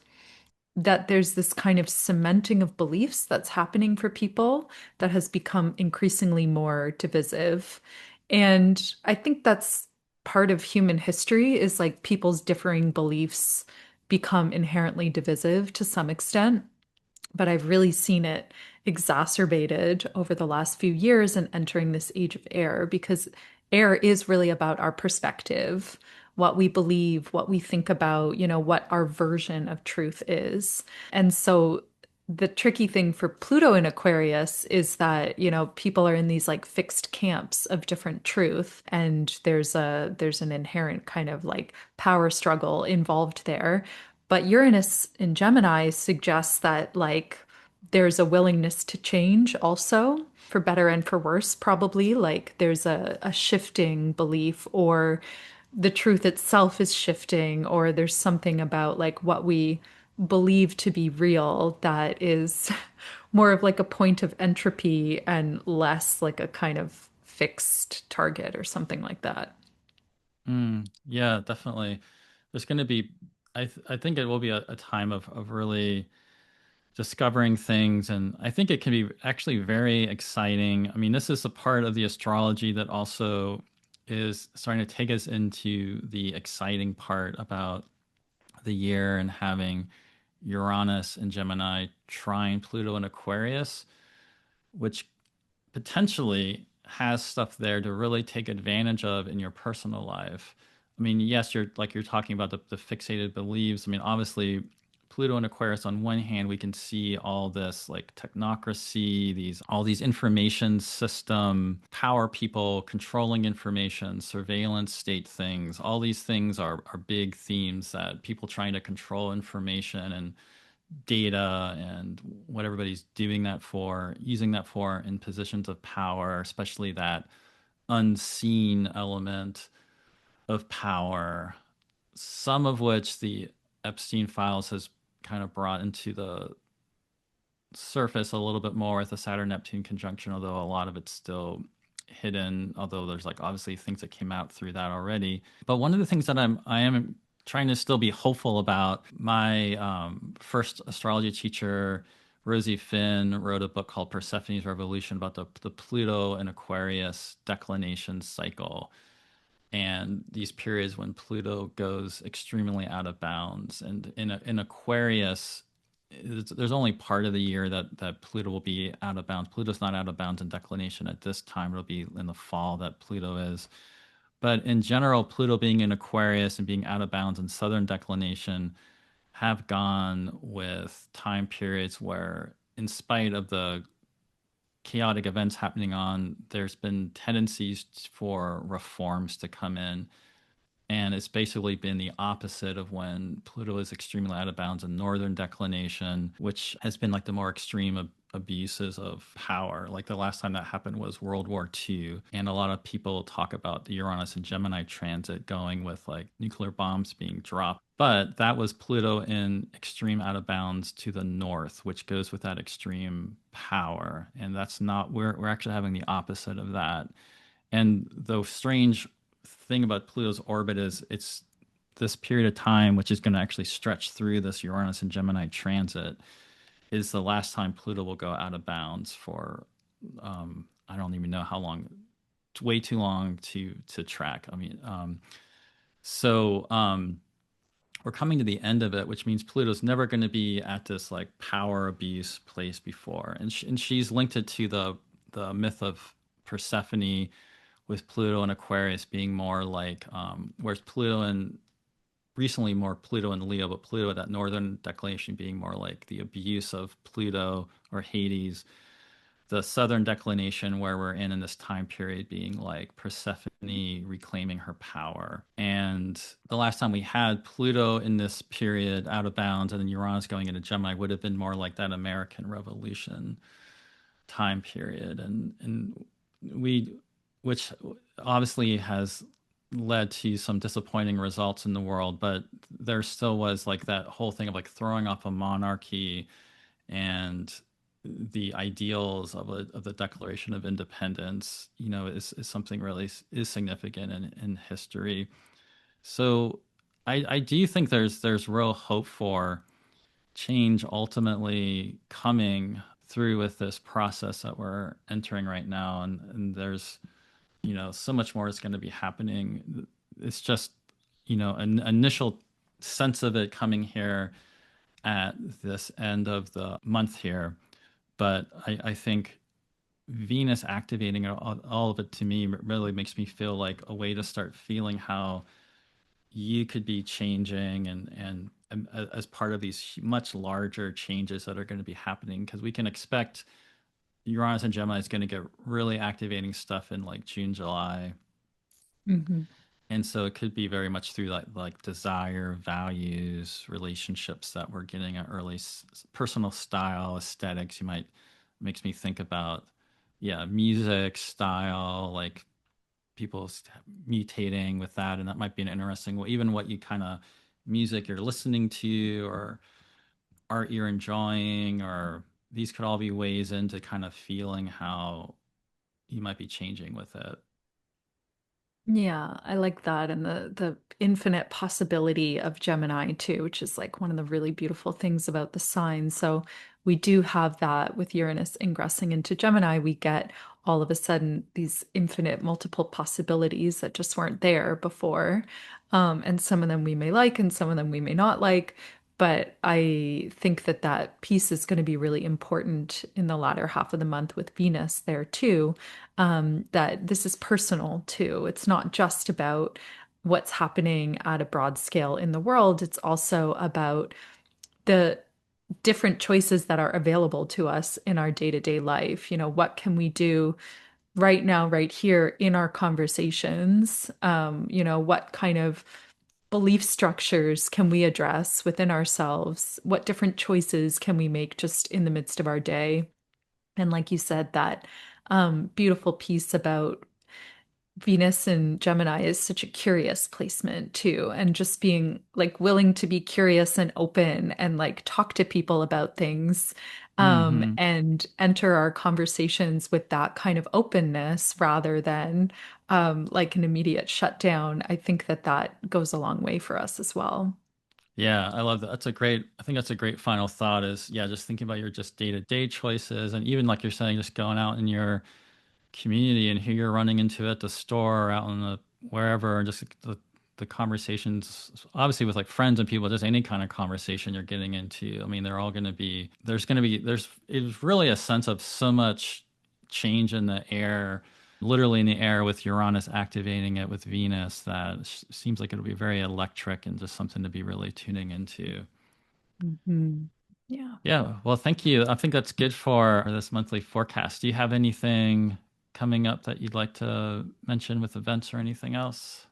that there's this kind of cementing of beliefs that's happening for people that has become increasingly more divisive. And I think that's part of human history is like people's differing beliefs become inherently divisive to some extent, but I've really seen it exacerbated over the last few years and entering this age of air because air is really about our perspective, what we believe, what we think about, what our version of truth is. And so the tricky thing for Pluto in Aquarius is that, people are in these like fixed camps of different truth and there's an inherent kind of like power struggle involved there. But Uranus in Gemini suggests that, like, there's a willingness to change also, for better and for worse, probably. Like, there's a shifting belief, or the truth itself is shifting, or there's something about, like, what we believe to be real that is more of like a point of entropy and less like a kind of fixed target or something like that. Yeah, definitely. There's going to be, I think it will be a time of really discovering things. And I think it can be actually very exciting. I mean, this is a part of the astrology that also is starting to take us into the exciting part about the year and having Uranus and Gemini trine Pluto and Aquarius, which potentially has stuff there to really take advantage of in your personal life. I mean, yes, you're talking about the fixated beliefs. I mean, obviously, Pluto and Aquarius on one hand, we can see all this like technocracy, all these information system, power people controlling information, surveillance state things. All these things are big themes that people trying to control information and data and what everybody's doing that for, using that for in positions of power, especially that unseen element of power, some of which the Epstein files has kind of brought into the surface a little bit more with the Saturn Neptune conjunction, although a lot of it's still hidden, although there's like obviously things that came out through that already. But one of the things that I am trying to still be hopeful about, my first astrology teacher, Rosie Finn, wrote a book called Persephone's Revolution about the Pluto and Aquarius declination cycle and these periods when Pluto goes extremely out of bounds. And in Aquarius, there's only part of the year that Pluto will be out of bounds. Pluto's not out of bounds in declination at this time. It'll be in the fall that Pluto is. But in general, Pluto being in Aquarius and being out of bounds in southern declination have gone with time periods where, in spite of the chaotic events happening on, there's been tendencies for reforms to come in. And it's basically been the opposite of when Pluto is extremely out of bounds in northern declination, which has been like the more extreme abuses of power. Like the last time that happened was World War II. And a lot of people talk about the Uranus and Gemini transit going with like nuclear bombs being dropped. But that was Pluto in extreme out of bounds to the north, which goes with that extreme power. And that's not, we're actually having the opposite of that. And the strange thing about Pluto's orbit is it's this period of time, which is going to actually stretch through this Uranus and Gemini transit, is the last time Pluto will go out of bounds for I don't even know how long. It's way too long to track. I mean, so we're coming to the end of it, which means Pluto's never going to be at this like power abuse place before, and she's linked it to the myth of Persephone with Pluto and Aquarius being more like, whereas Pluto and recently more Pluto and Leo, but Pluto at that northern declination being more like the abuse of Pluto or Hades, the southern declination where we're in this time period being like Persephone reclaiming her power. And the last time we had Pluto in this period out of bounds and then Uranus going into Gemini would have been more like that American Revolution time period. And we, which obviously has led to some disappointing results in the world, but there still was like that whole thing of like throwing off a monarchy and the ideals of the Declaration of Independence, you know, is something really is significant in history. So I do think there's real hope for change ultimately coming through with this process that we're entering right now. And there's, you know, so much more is going to be happening. It's just, you know, an initial sense of it coming here at this end of the month here. But I think Venus activating all of it to me really makes me feel like a way to start feeling how you could be changing and as part of these much larger changes that are going to be happening because we can expect Uranus and Gemini is going to get really activating stuff in like June, July. Hmm. And so it could be very much through like desire, values, relationships that we're getting at early personal style, aesthetics. You might makes me think about yeah, music, style, like people mutating with that, and that might be an interesting way. Even what you kind of music you're listening to or art you're enjoying, or these could all be ways into kind of feeling how you might be changing with it. Yeah, I like that and the infinite possibility of Gemini too, which is like one of the really beautiful things about the sign. So we do have that with Uranus ingressing into Gemini. We get all of a sudden these infinite multiple possibilities that just weren't there before. And some of them we may like and some of them we may not like. But I think that that piece is going to be really important in the latter half of the month with Venus there too, that this is personal too. It's not just about what's happening at a broad scale in the world, it's also about the different choices that are available to us in our day-to-day life. You know, what can we do right now, right here in our conversations? You know, what kind of belief structures can we address within ourselves? What different choices can we make just in the midst of our day? And like you said, that beautiful piece about Venus in Gemini is such a curious placement too, and just being like willing to be curious and open and like talk to people about things, Hmm. and enter our conversations with that kind of openness rather than like an immediate shutdown. I think that that goes a long way for us as well. Yeah, I love that. I think that's a great final thought is, yeah, just thinking about your just day-to-day choices. And even like you're saying, just going out in your community and who you're running into at the store or out in the wherever, and just the conversations, obviously with like friends and people, just any kind of conversation you're getting into. I mean, they're all going to be, there's, it's really a sense of so much change in the air, literally in the air with Uranus activating it with Venus that seems like it'll be very electric and just something to be really tuning into. Mhm. Yeah. Yeah, well, thank you. I think that's good for this monthly forecast. Do you have anything coming up that you'd like to mention with events or anything else?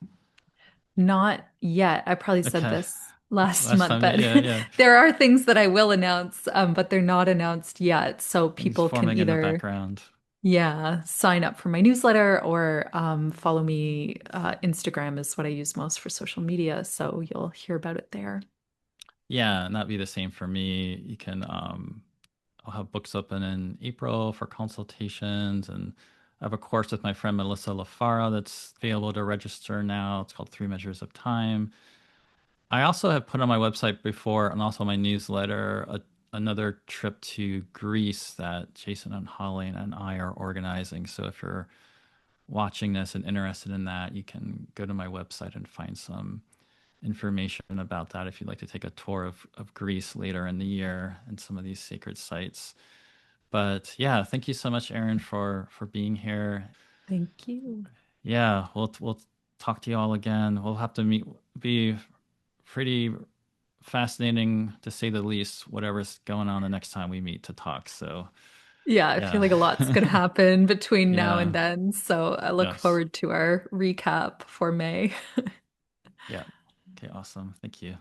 Not yet. I probably said Okay. this last Last month, time, but yeah, yeah. there are things that I will announce, but they're not announced yet. So Things people can forming in the either, background. yeah, sign up for my newsletter or follow me. Instagram is what I use most for social media. So you'll hear about it there. Yeah, and that'd be the same for me. You can, I'll have books open in April for consultations, and I have a course with my friend Melissa LaFara that's available to register now. It's called Three Measures of Time. I also have put on my website before and also my newsletter another trip to Greece that Jason and Holly and I are organizing. So if you're watching this and interested in that, you can go to my website and find some information about that if you'd like to take a tour of Greece later in the year and some of these sacred sites. But yeah, thank you so much, Aerin, for being here. Thank you. Yeah, we'll talk to you all again. We'll have to meet, be pretty fascinating to say the least, whatever's going on the next time we meet to talk. So, Yeah, I feel yeah. like a lot's going to happen between now and Yeah. then. So I look Yes. forward to our recap for May. Yeah. Okay, awesome. Thank you.